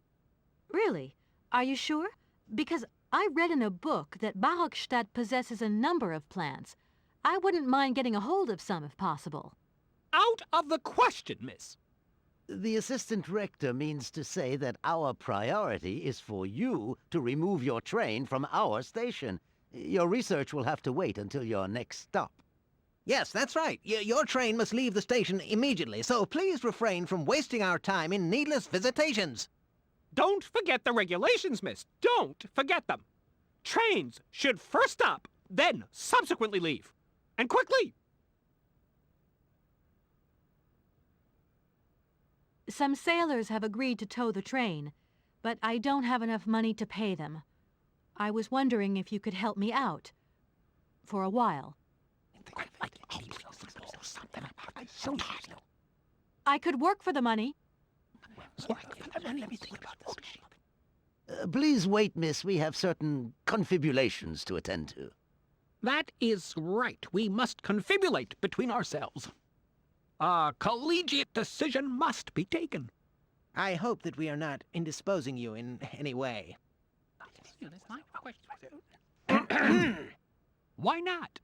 S1: Really? Are you sure? Because I read in a book that Barrockstadt possesses a number of plants. I wouldn't mind getting a hold of some if possible.
S8: Out of the question, miss.
S6: The assistant rector means to say that our priority is for you to remove your train from our station. Your research will have to wait until your next stop.
S7: Yes, that's right. Your train must leave the station immediately, so please refrain from wasting our time in needless visitations.
S8: Don't forget the regulations, miss. Don't forget them. Trains should first stop, then subsequently leave. And quickly!
S1: Some sailors have agreed to tow the train, but I don't have enough money to pay them. I was wondering if you could help me out. For a while. I could work for the money.
S6: Please wait, miss. We have certain confibulations to attend to.
S8: That is right. We must confibulate between ourselves. A collegiate decision must be taken.
S7: I hope that we are not indisposing you in any way.
S8: Why not?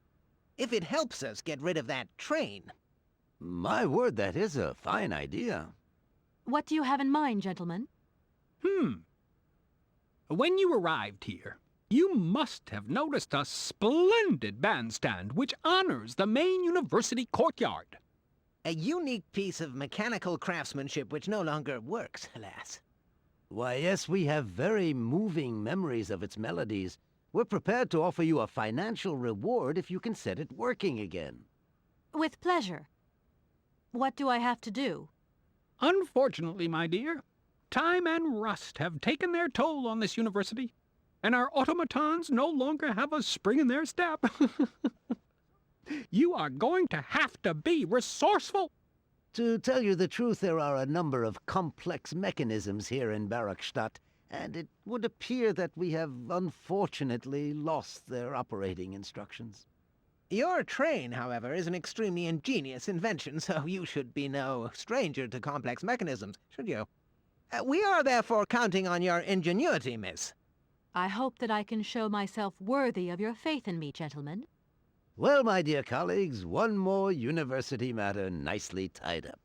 S7: If it helps us get rid of that train.
S6: My word, that is a fine idea.
S1: What do you have in mind, gentlemen?
S8: When you arrived here, you must have noticed a splendid bandstand which honors the main university courtyard.
S7: A unique piece of mechanical craftsmanship which no longer works, alas.
S6: Why, yes, we have very moving memories of its melodies. We're prepared to offer you a financial reward if you can set it working again.
S1: With pleasure. What do I have to do?
S8: Unfortunately, my dear, time and rust have taken their toll on this university, and our automatons no longer have a spring in their step. You are going to have to be resourceful.
S6: To tell you the truth, there are a number of complex mechanisms here in Barrockstadt, and it would appear that we have unfortunately lost their operating instructions.
S7: Your train, however, is an extremely ingenious invention, so you should be no stranger to complex mechanisms, should you? We are therefore counting on your ingenuity, miss.
S1: I hope that I can show myself worthy of your faith in me, gentlemen.
S6: Well, my dear colleagues, one more university matter nicely tied up.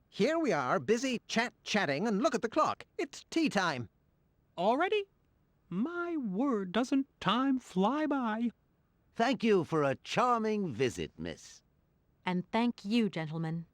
S7: Here we are, busy chatting, and look at the clock. It's tea time.
S8: Already? My word, doesn't time fly by?
S6: Thank you for a charming visit, miss.
S1: And thank you, gentlemen.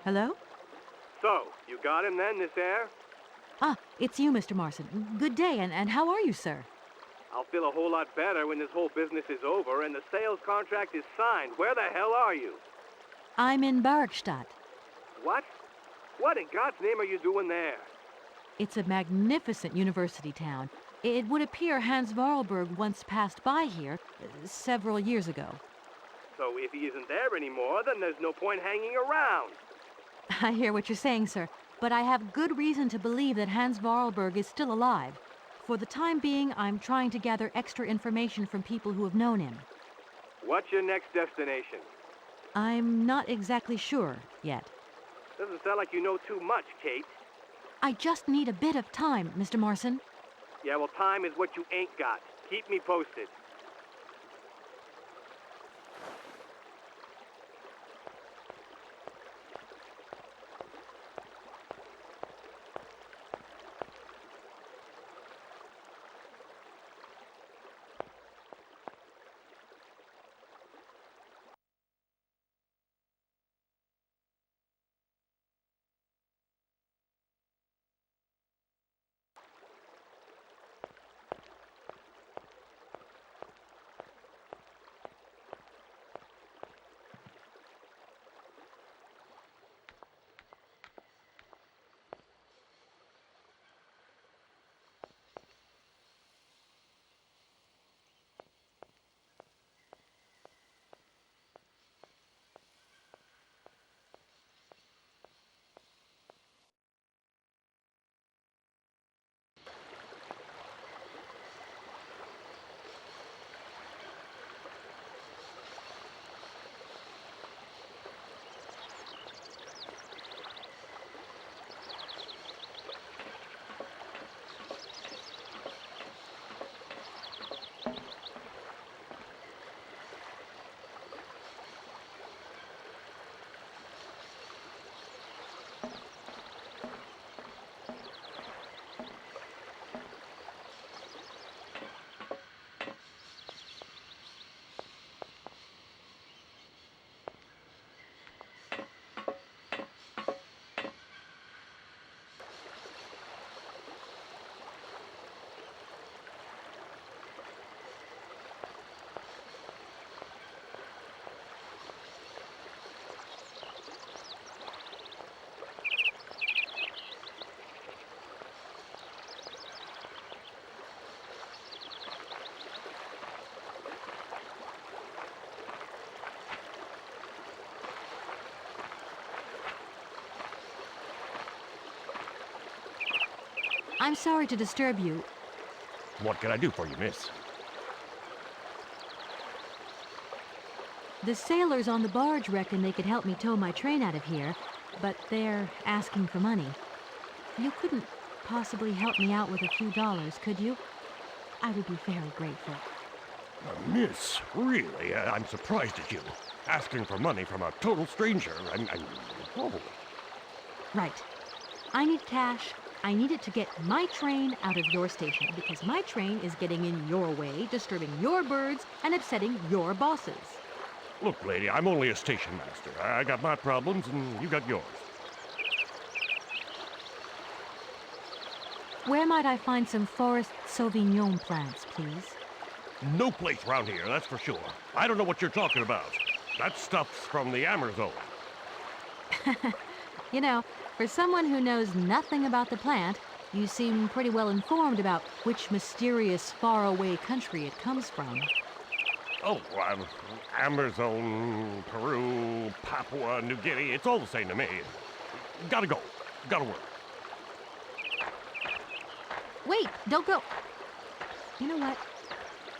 S1: Hello?
S9: So, you got him then, this air?
S1: Ah, it's you, Mr. Marson. Good day, and how are you, sir?
S9: I'll feel a whole lot better when this whole business is over and the sales contract is signed. Where the hell are you?
S1: I'm in Barrockstadt.
S9: What? What in God's name are you doing there?
S1: It's a magnificent university town. It would appear Hans Vorarlberg once passed by here several years ago.
S9: So if he isn't there anymore, then there's no point hanging around.
S1: I hear what you're saying, sir, but I have good reason to believe that Hans Vorarlberg is still alive. For the time being, I'm trying to gather extra information from people who have known him.
S9: What's your next destination?
S1: I'm not exactly sure yet.
S9: Doesn't sound like you know too much, Kate.
S1: I just need a bit of time, Mr. Morrison.
S9: Yeah, well, time is what you ain't got. Keep me posted.
S1: I'm sorry to disturb you.
S3: What can I do for you, miss?
S1: The sailors on the barge reckon they could help me tow my train out of here, but they're asking for money. You couldn't possibly help me out with a few dollars, could you? I would be very grateful.
S3: Miss, really, I'm surprised at you. Asking for money from a total stranger. Oh.
S1: Right. I need cash. I need it to get my train out of your station because my train is getting in your way, disturbing your birds, and upsetting your bosses.
S3: Look, lady, I'm only a station master. I got my problems and you got yours.
S1: Where might I find some forest Sauvignon plants, please?
S3: No place around here, that's for sure. I don't know what you're talking about. That stuff's from the Amazon.
S1: You know, for someone who knows nothing about the plant, you seem pretty well informed about which mysterious faraway country it comes from.
S3: Oh, Amazon, Peru, Papua New Guinea, it's all the same to me. Gotta go. Gotta work.
S1: Wait, don't go. You know what?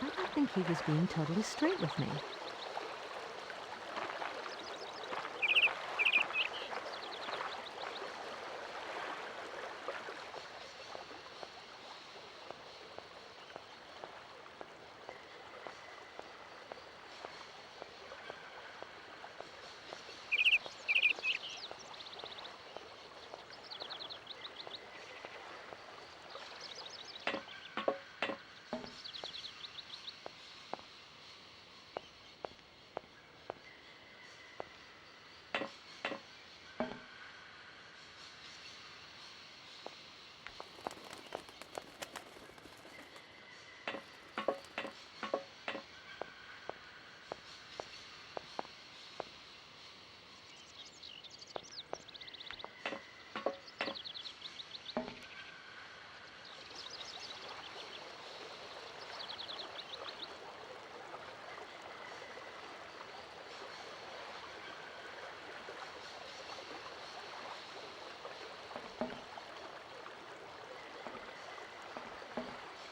S1: I don't think he was being totally straight with me.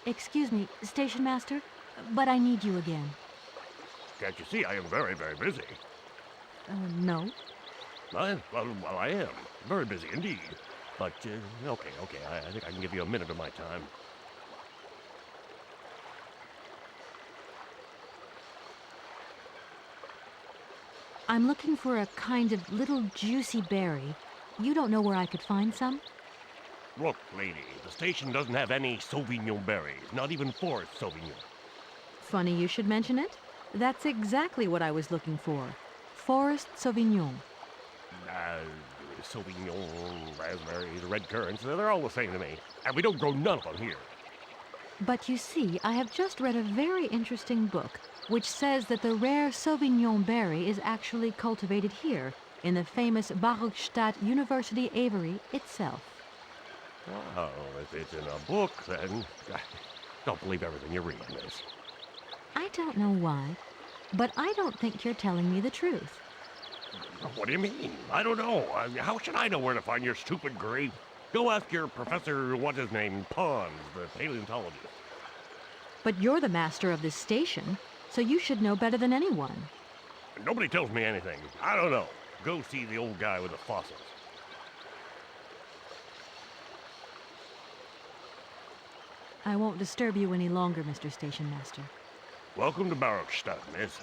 S1: Excuse me, Station Master, but I need you again.
S3: Can't you see I am very, very busy?
S1: No.
S3: Well, I am. Very busy indeed. But, okay, I think I can give you a minute of my time.
S1: I'm looking for a kind of little juicy berry. You don't know where I could find some?
S3: Look, lady, the station doesn't have any Sauvignon berries, not even forest Sauvignon.
S1: Funny you should mention it. That's exactly what I was looking for. Forest Sauvignon.
S3: Sauvignon, raspberries, red currants, they're all the same to me. And we don't grow none of them here.
S1: But you see, I have just read a very interesting book which says that the rare Sauvignon berry is actually cultivated here, in the famous Barrockstadt University aviary itself.
S3: Well, if it's in a book, then don't believe everything you read, miss.
S1: I don't know why, but I don't think you're telling me the truth.
S3: What do you mean? I don't know. How should I know where to find your stupid grape? Go ask your professor, what's his name, Pons, the paleontologist.
S1: But you're the master of this station, so you should know better than anyone.
S3: Nobody tells me anything. I don't know. Go see the old guy with the fossils.
S1: I won't disturb you any longer, Mr. Station Master.
S3: Welcome to Barrockstadt, miss.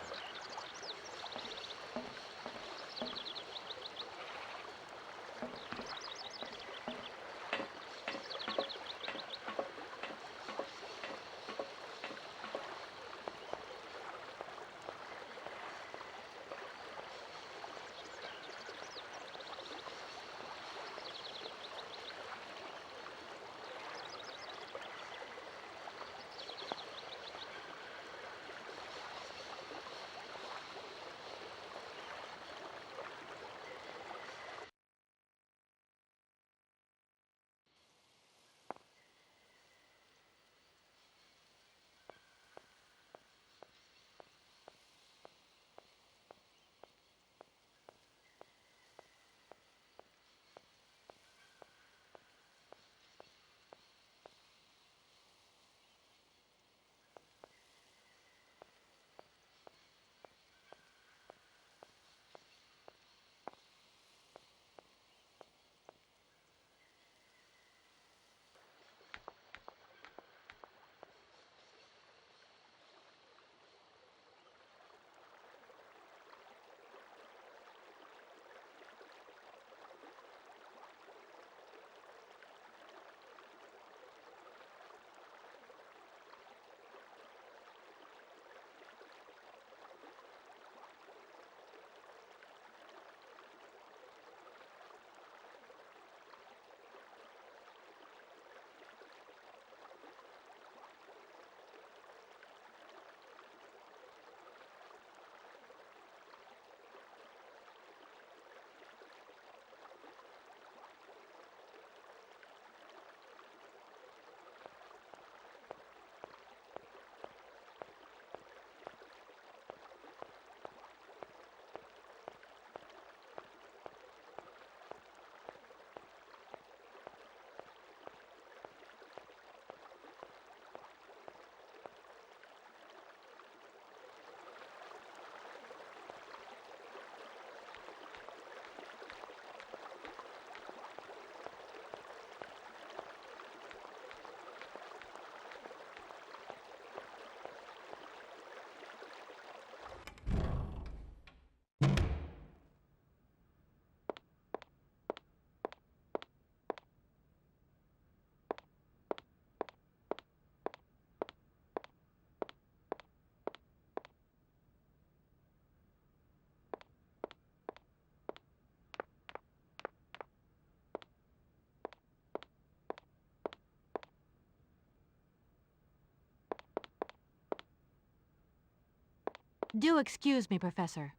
S1: Do excuse me, Professor.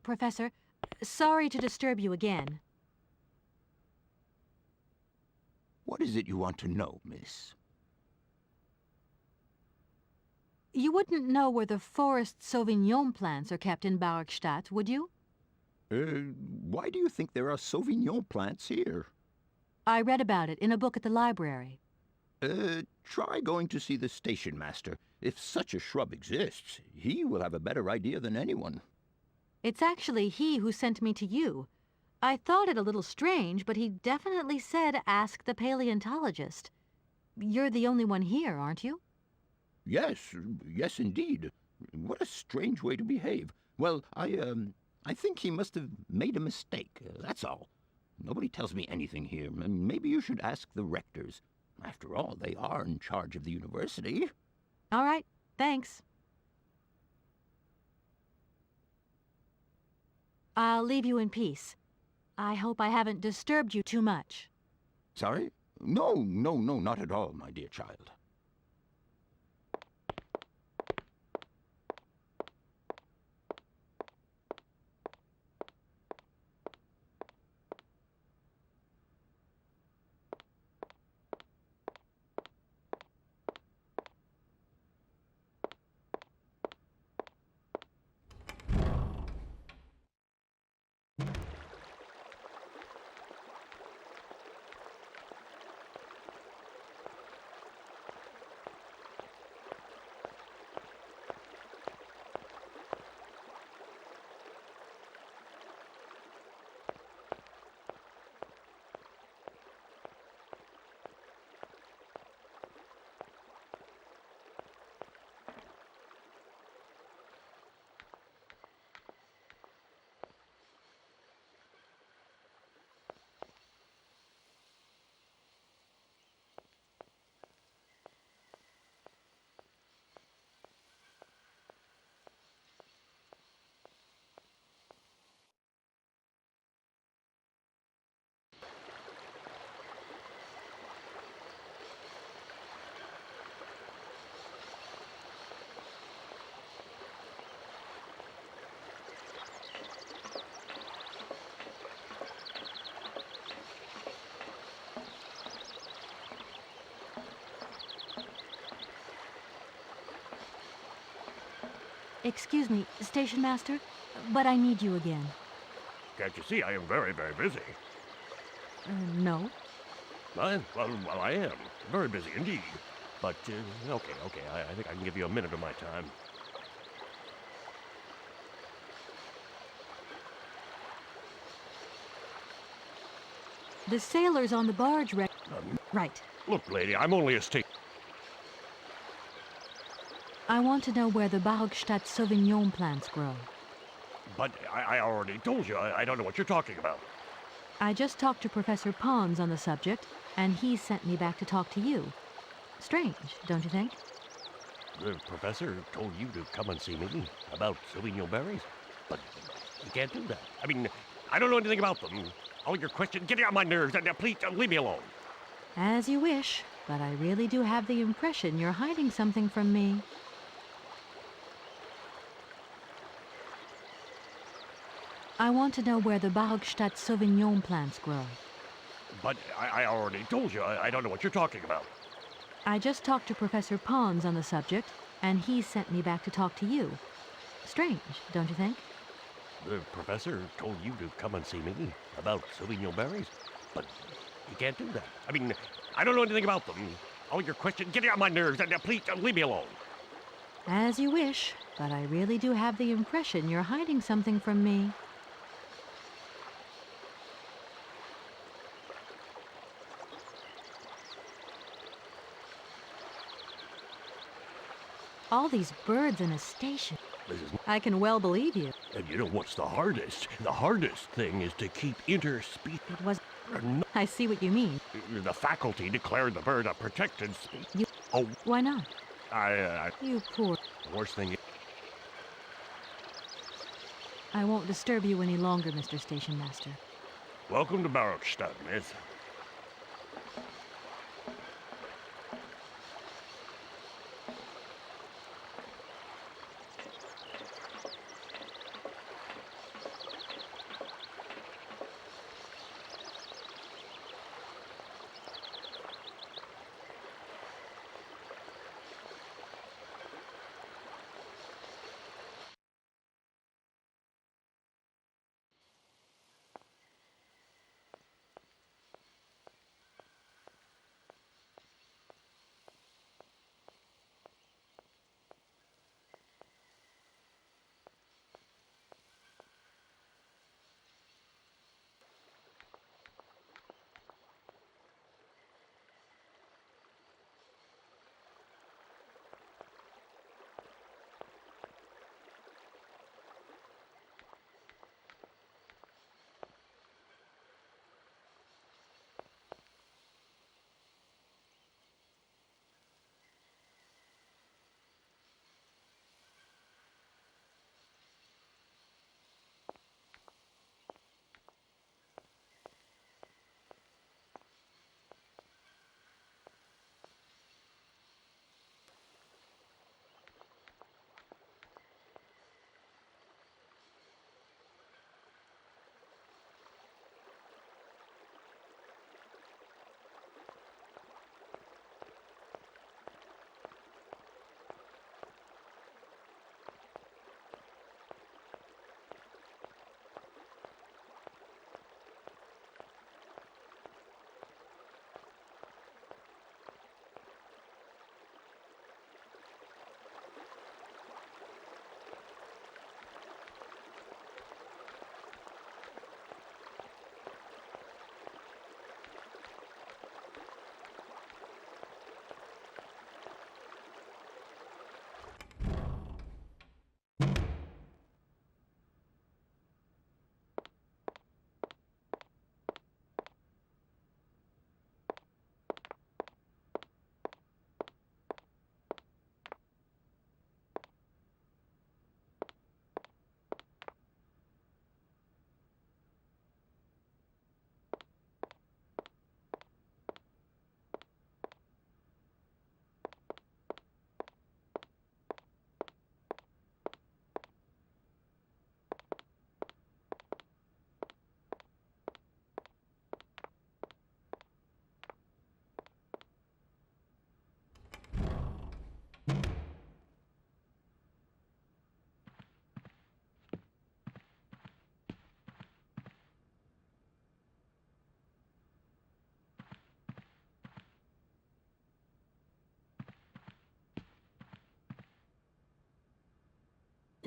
S1: Professor, sorry to disturb you again.
S4: What is it you want to know, miss?
S1: You wouldn't know where the forest Sauvignon plants are kept in Barrockstadt, would you?
S4: Why do you think there are Sauvignon plants here?
S1: I read about it in a book at the library.
S4: Try going to see the station master. If such a shrub exists, he will have a better idea than anyone.
S1: It's actually he who sent me to you. I thought it a little strange, but he definitely said ask the paleontologist. You're the only one here, aren't you?
S4: Yes, yes indeed. What a strange way to behave. Well, I think he must have made a mistake, that's all. Nobody tells me anything here. Maybe you should ask the rectors. After all, they are in charge of the university.
S1: All right, thanks. I'll leave you in peace. I hope I haven't disturbed you too much.
S4: Sorry? No, not at all, my dear child.
S1: Excuse me, Station Master, but I need you again.
S3: Can't you see I am very, very busy?
S1: No.
S3: Well, I am. Very busy indeed. But, okay, I think I can give you a minute of my time.
S1: The sailors on the barge wreck... Right.
S3: Look, lady, I'm only a state...
S1: I want to know where the Barrockstadt Sauvignon plants grow.
S3: But I already told you, I don't know what you're talking about.
S1: I just talked to Professor Pons on the subject, and he sent me back to talk to you. Strange, don't you think?
S3: The professor told you to come and see me about Sauvignon berries, but you can't do that. I mean, I don't know anything about them. All your questions get on my nerves, and please leave me alone.
S1: As you wish, but I really do have the impression you're hiding something from me. I want to know where the Barrockstadt Sauvignon plants grow.
S3: But I already told you, I don't know what you're talking about.
S1: I just talked to Professor Pons on the subject, and he sent me back to talk to you. Strange, don't you think?
S3: The professor told you to come and see me about Sauvignon berries, but you can't do that. I mean, I don't know anything about them. All your questions get on my nerves, and please leave me alone.
S1: As you wish, but I really do have the impression you're hiding something from me. All these birds in a station. I can well believe you.
S3: And you know what's the hardest? The hardest thing is to keep interspecies.
S1: It was... I see what you mean.
S3: The faculty declared the bird a protected species. Oh.
S1: Why not?
S3: I...
S1: You poor...
S3: The worst thing is...
S1: I won't disturb you any longer, Mr. Station Master.
S3: Welcome to Barrockstadt, Miss.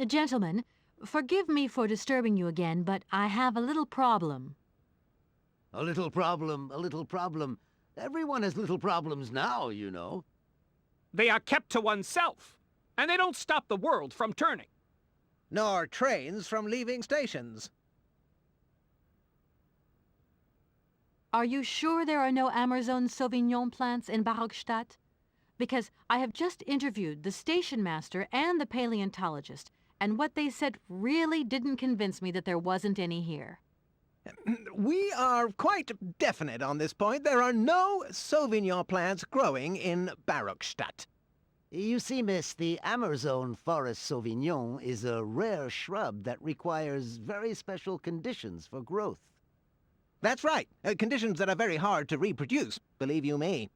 S1: Gentlemen, forgive me for disturbing you again, but I have a little problem.
S6: A little problem, a little problem. Everyone has little problems now, you know.
S8: They are kept to oneself, and they don't stop the world from turning.
S7: Nor trains from leaving stations.
S1: Are you sure there are no Amazon Sauvignon plants in Barrockstadt? Because I have just interviewed the station master and the paleontologist, and what they said really didn't convince me that there wasn't any here.
S7: We are quite definite on this point. There are no Sauvignon plants growing in Barrockstadt.
S6: You see, miss, the Amazon Forest Sauvignon is a rare shrub that requires very special conditions for growth.
S7: That's right. Conditions that are very hard to reproduce, believe you me.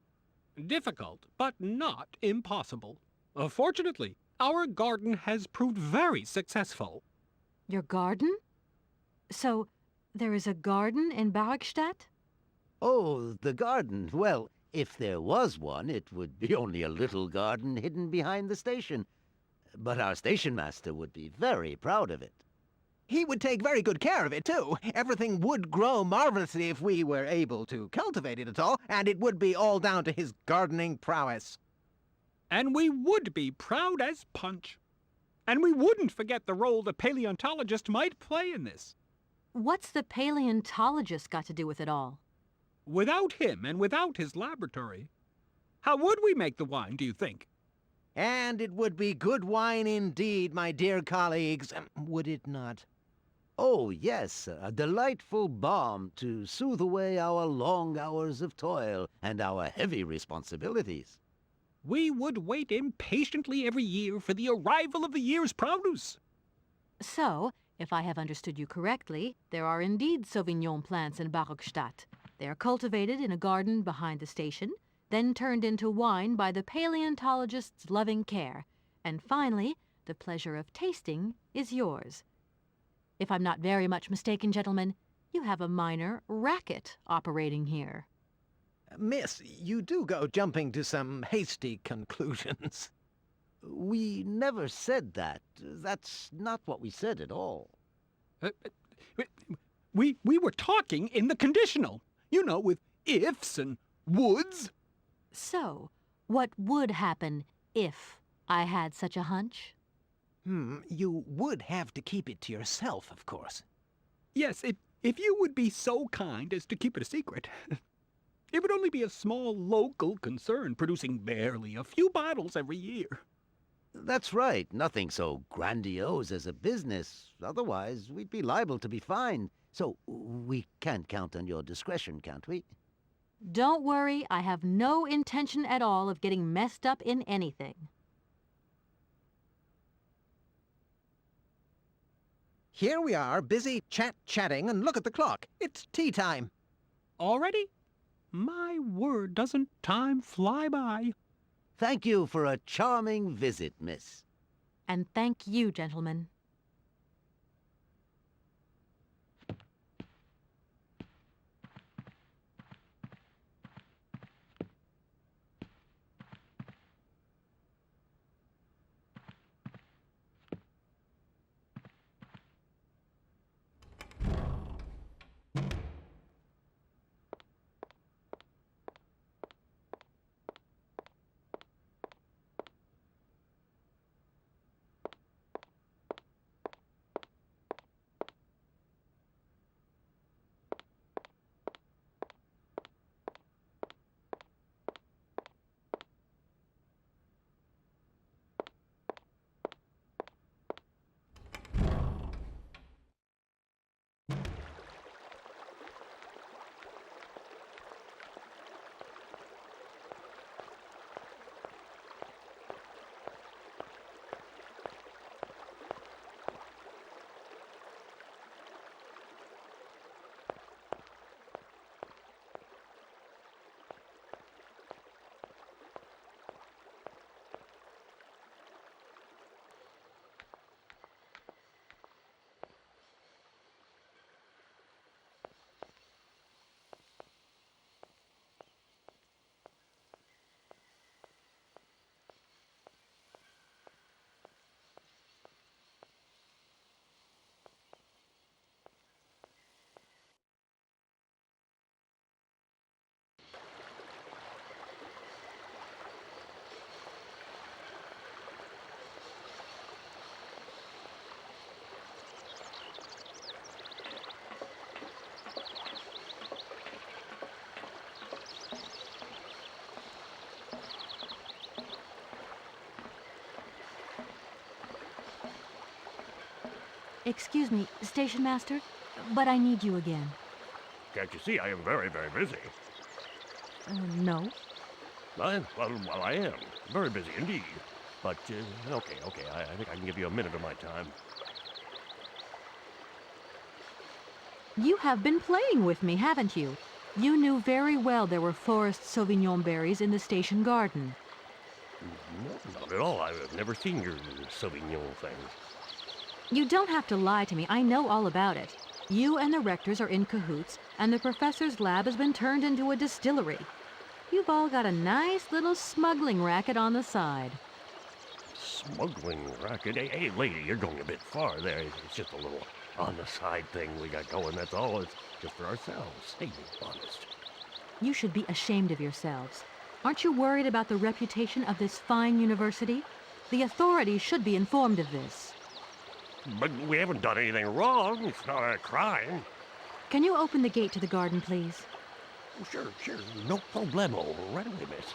S8: Difficult, but not impossible. Fortunately, our garden has proved very successful.
S1: Your garden? So, there is a garden in Barrockstadt?
S6: Oh, the garden. Well, if there was one, it would be only a little garden hidden behind the station. But our station master would be very proud of it.
S7: He would take very good care of it, too. Everything would grow marvelously if we were able to cultivate it at all, and it would be all down to his gardening prowess.
S8: And we would be proud as punch. And we wouldn't forget the role the paleontologist might play in this.
S1: What's the paleontologist got to do with it all?
S8: Without him and without his laboratory, how would we make the wine, do you think?
S7: And it would be good wine indeed, my dear colleagues, would it not?
S6: Oh, yes, a delightful balm to soothe away our long hours of toil and our heavy responsibilities.
S8: We would wait impatiently every year for the arrival of the year's produce.
S1: So, if I have understood you correctly, there are indeed Sauvignon plants in Barrockstadt. They are cultivated in a garden behind the station, then turned into wine by the paleontologist's loving care, and finally, the pleasure of tasting is yours. If I'm not very much mistaken, gentlemen, you have a minor racket operating here.
S7: Miss, you do go jumping to some hasty conclusions.
S6: We never said that. That's not what we said at all.
S8: We were talking in the conditional, you know, with ifs and woulds.
S1: So, what would happen if I had such a hunch?
S7: You would have to keep it to yourself, of course.
S8: Yes, if you would be so kind as to keep it a secret. It would only be a small local concern, producing barely a few bottles every year.
S6: That's right. Nothing so grandiose as a business. Otherwise, we'd be liable to be fined. So we can't count on your discretion, can't we?
S1: Don't worry, I have no intention at all of getting messed up in anything.
S7: Here we are, busy chatting, and look at the clock. It's tea time.
S8: Already? My word, doesn't time fly by?
S6: Thank you for a charming visit, miss.
S1: And thank you, gentlemen. Excuse me, Station Master, but I need you again.
S3: Can't you see I am very, very busy?
S1: No.
S3: Well, I am. Very busy indeed. But, okay, I think I can give you a minute of my time.
S1: You have been playing with me, haven't you? You knew very well there were forest Sauvignon berries in the station garden.
S3: No, not at all. I've never seen your Sauvignon things.
S1: You don't have to lie to me. I know all about it. You and the rectors are in cahoots, and the professor's lab has been turned into a distillery. You've all got a nice little smuggling racket on the side.
S3: Smuggling racket? Hey, lady, you're going a bit far there. It's just a little on-the-side thing we got going, that's all. It's just for ourselves. Hey, honest.
S1: You should be ashamed of yourselves. Aren't you worried about the reputation of this fine university? The authorities should be informed of this.
S3: But we haven't done anything wrong. It's not a crime.
S1: Can you open the gate to the garden, please?
S3: Oh, sure. No problemo. Right away, miss.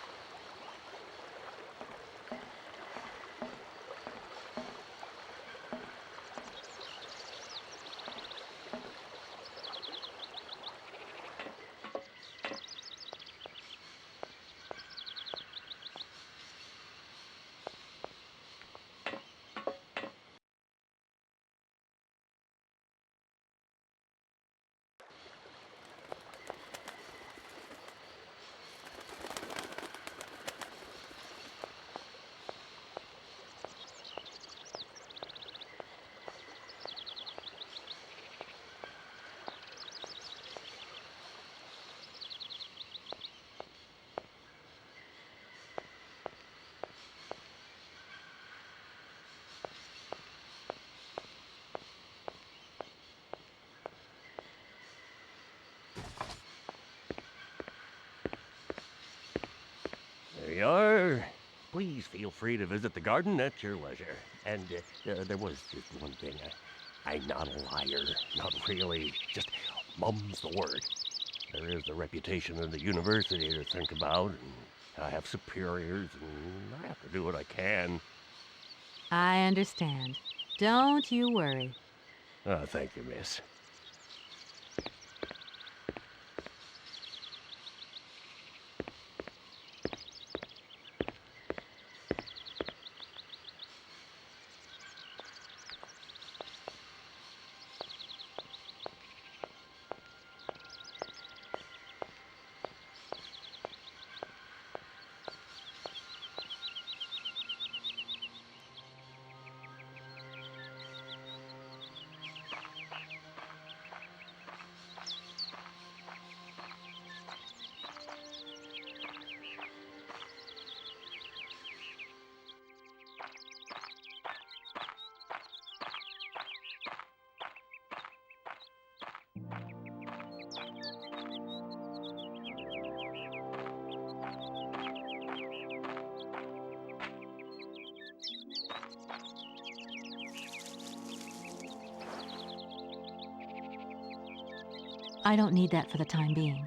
S3: There you are. Please feel free to visit the garden at your leisure. And there was just one thing. I'm not a liar. Not really. Just mum's the word. There is the reputation of the university to think about, and I have superiors, and I have to do what I can.
S1: I understand. Don't you worry.
S3: Oh, thank you, miss.
S1: I don't need that for the time being.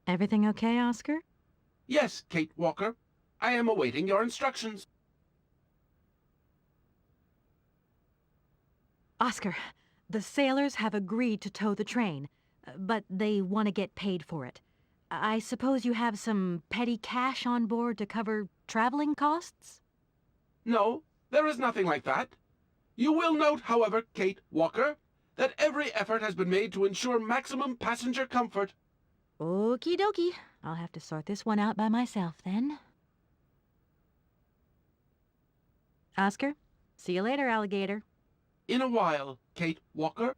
S1: Everything okay, Oscar?
S2: Yes, Kate Walker. I am awaiting your instructions.
S1: Oscar, the sailors have agreed to tow the train, but they want to get paid for it. I suppose you have some petty cash on board to cover traveling costs?
S2: No, there is nothing like that. You will note, however, Kate Walker, that every effort has been made to ensure maximum passenger comfort.
S1: Okie dokie. I'll have to sort this one out by myself, then. Oscar, see you later, alligator.
S2: In a while, Kate Walker.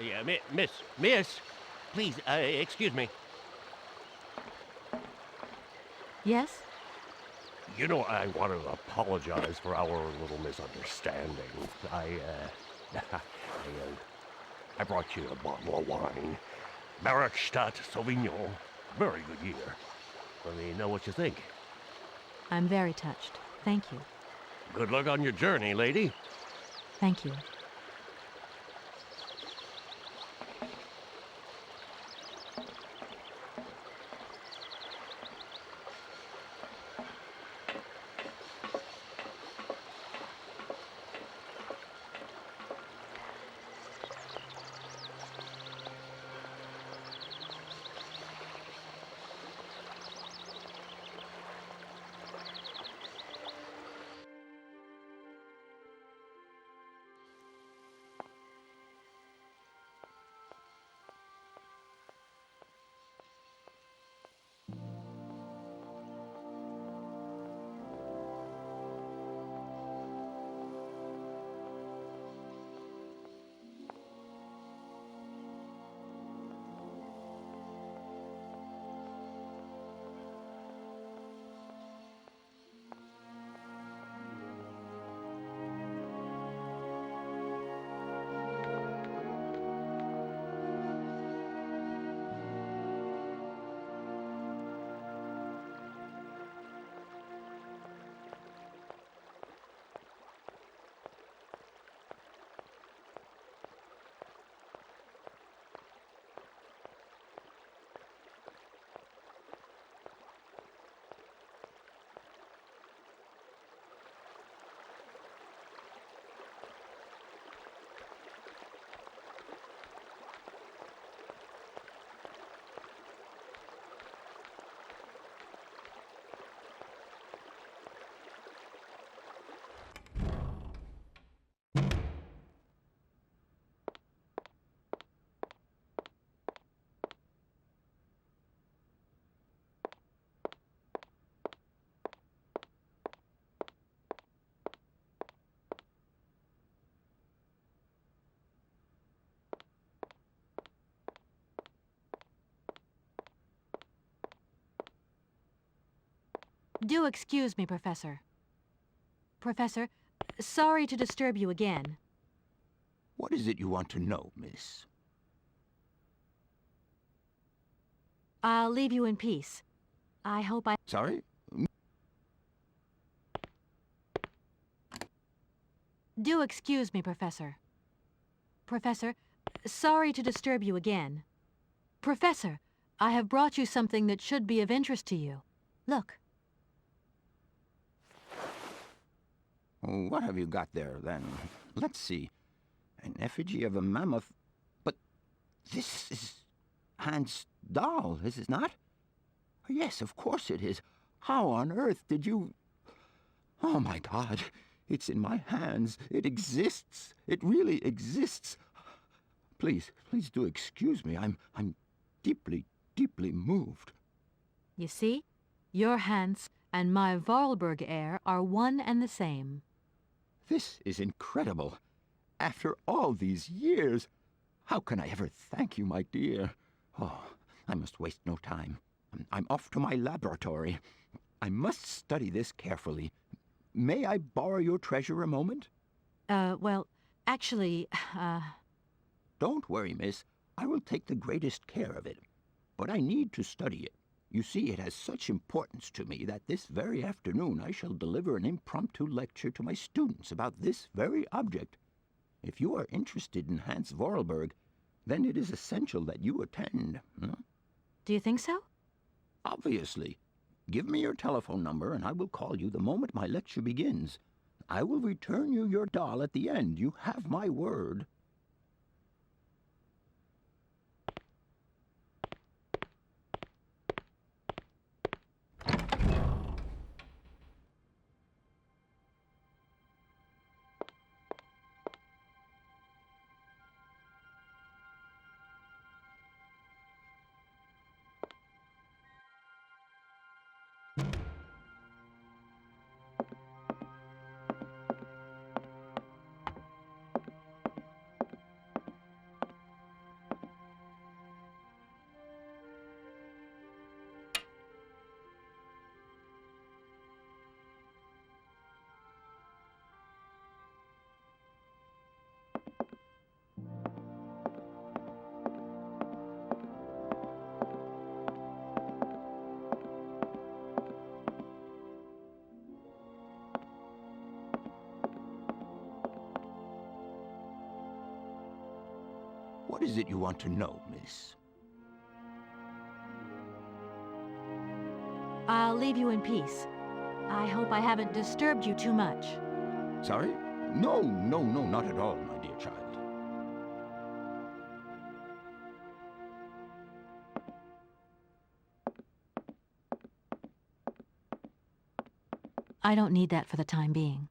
S3: Yeah, miss, please, excuse me.
S1: Yes?
S3: You know, I want to apologize for our little misunderstanding. I brought you a bottle of wine. Barrockstadt Sauvignon. Very good year. Let me know what you think.
S1: I'm very touched. Thank you.
S3: Good luck on your journey, lady.
S1: Thank you. Do excuse me, Professor. Professor, sorry to disturb you again.
S4: What is it you want to know, miss?
S1: I'll leave you in peace. I hope I...
S4: Sorry?
S1: Do excuse me, Professor. Professor, sorry to disturb you again. Professor, I have brought you something that should be of interest to you. Look.
S4: Oh, what have you got there, then? Let's see. An effigy of a mammoth. But this is Hans' doll, is it not? Yes, of course it is. How on earth did you... Oh, my God. It's in my hands. It exists. It really exists. Please do excuse me. I'm deeply, deeply moved.
S1: You see? Your Hans and my Vorarlberg heir are one and the same.
S4: This is incredible. After all these years, how can I ever thank you, my dear? Oh, I must waste no time. I'm off to my laboratory. I must study this carefully. May I borrow your treasure a moment?
S1: Well, actually,
S4: Don't worry, miss. I will take the greatest care of it. But I need to study it. You see, it has such importance to me that this very afternoon I shall deliver an impromptu lecture to my students about this very object. If you are interested in Hans Vorarlberg, then it is essential that you attend. Huh?
S1: do you think so?
S4: Obviously. Give me your telephone number and I will call you the moment my lecture begins. I will return you your doll at the end. You have my word. What is it you want to know, miss?
S1: I'll leave you in peace. I hope I haven't disturbed you too much.
S4: Sorry? No, not at all, my dear child.
S1: I don't need that for the time being.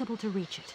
S1: impossible to reach it.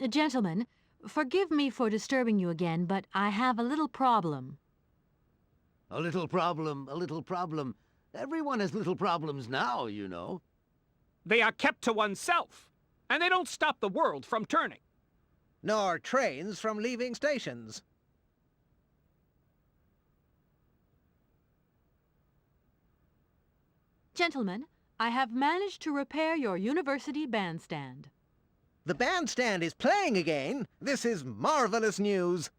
S1: Gentlemen, forgive me for disturbing you again, but I have a little problem.
S6: A little problem, a little problem. Everyone has little problems now, you know.
S8: They are kept to oneself, and they don't stop the world from turning.
S7: Nor trains from leaving stations.
S1: Gentlemen, I have managed to repair your university bandstand.
S7: The bandstand is playing again. This is marvelous news.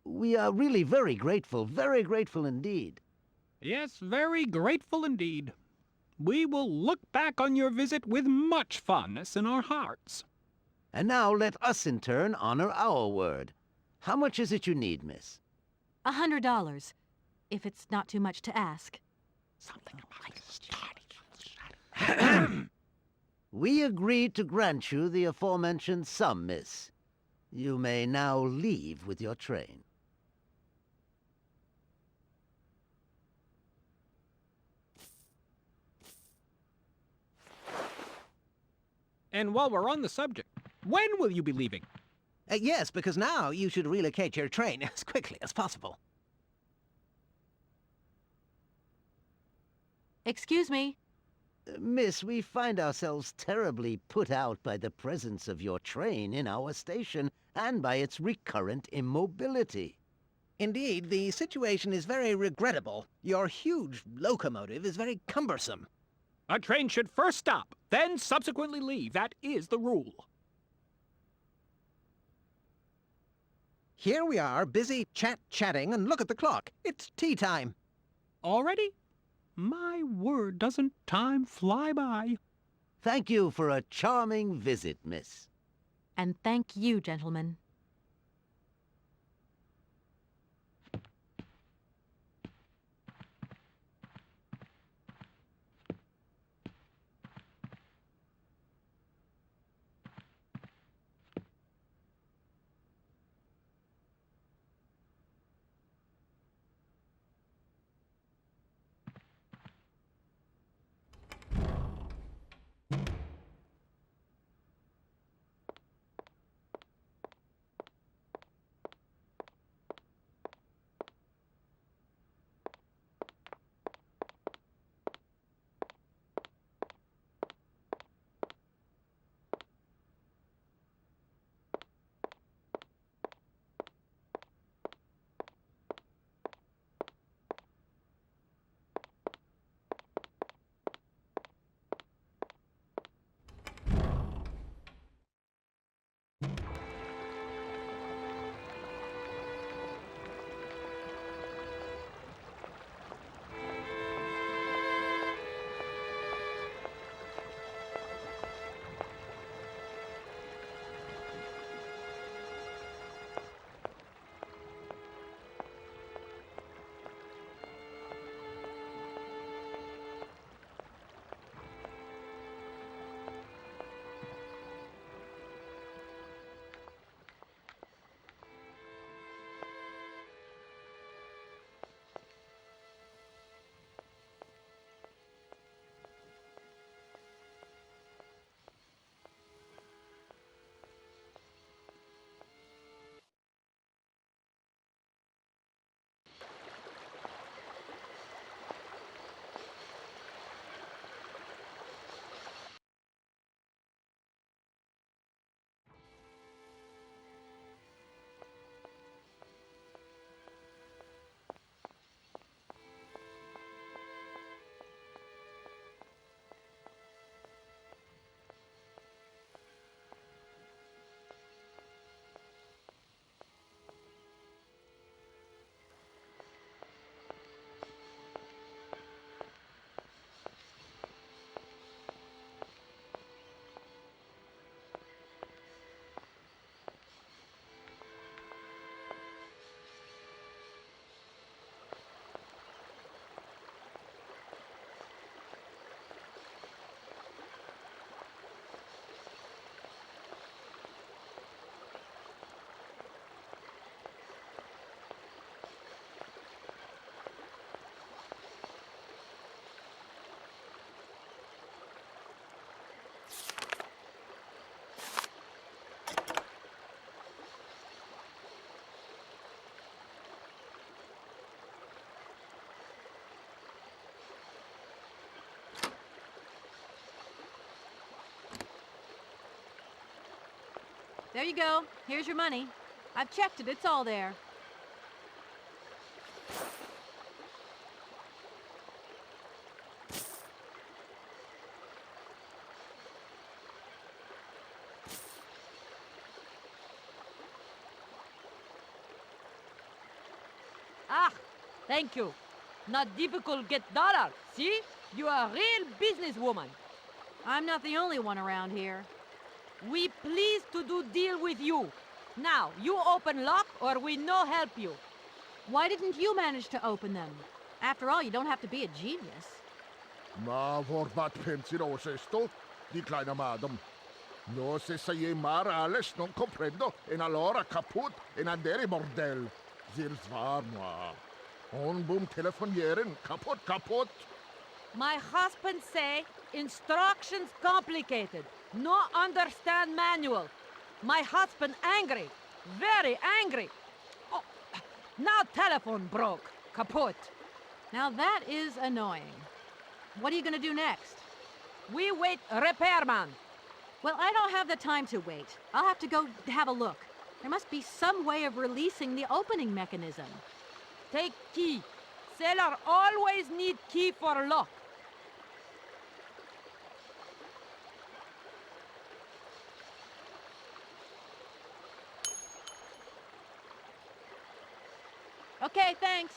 S6: We are really very grateful indeed.
S8: Yes, very grateful indeed. We will look back on your visit with much fondness in our hearts.
S6: And now let us in turn honor our word. How much is it you need, miss?
S1: $100, if it's not too much to ask.
S6: We agreed to grant you the aforementioned sum, miss. You may now leave with your train.
S8: And while we're on the subject, when will you be leaving?
S7: Yes, because now you should relocate your train as quickly as possible.
S1: Excuse me.
S6: Miss, we find ourselves terribly put out by the presence of your train in our station and by its recurrent immobility.
S7: Indeed, the situation is very regrettable. Your huge locomotive is very cumbersome.
S8: A train should first stop, then subsequently leave. That is the rule.
S7: Here we are, busy chatting, and look at the clock. It's tea time.
S8: Already? My word, doesn't time fly by?
S6: Thank you for a charming visit, miss.
S1: And thank you, gentlemen. There you go. Here's your money. I've checked it. It's all there.
S5: Ah, thank you. Not difficult get dollar. See? You are a real businesswoman.
S1: I'm not the only one around here.
S5: We pleased to do deal with you. Now, you open lock or we no help you.
S1: Why didn't you manage to open them? After all, you don't have to be a genius.
S10: Ma vorbat pensiero esto, di kleine madam. No se sei Morales non comprendo, en allora kaput en andere bordel. Zils war moi. On boom telefonieren, kaput.
S5: My husband say instructions complicated. No understand manual. My husband angry. Very angry. Oh, now telephone broke. Kaput.
S1: Now that is annoying. What are you going to do next?
S5: We wait repairman.
S1: Well, I don't have the time to wait. I'll have to go have a look. There must be some way of releasing the opening mechanism.
S5: Take key. Sailor always need key for lock.
S1: Okay, thanks.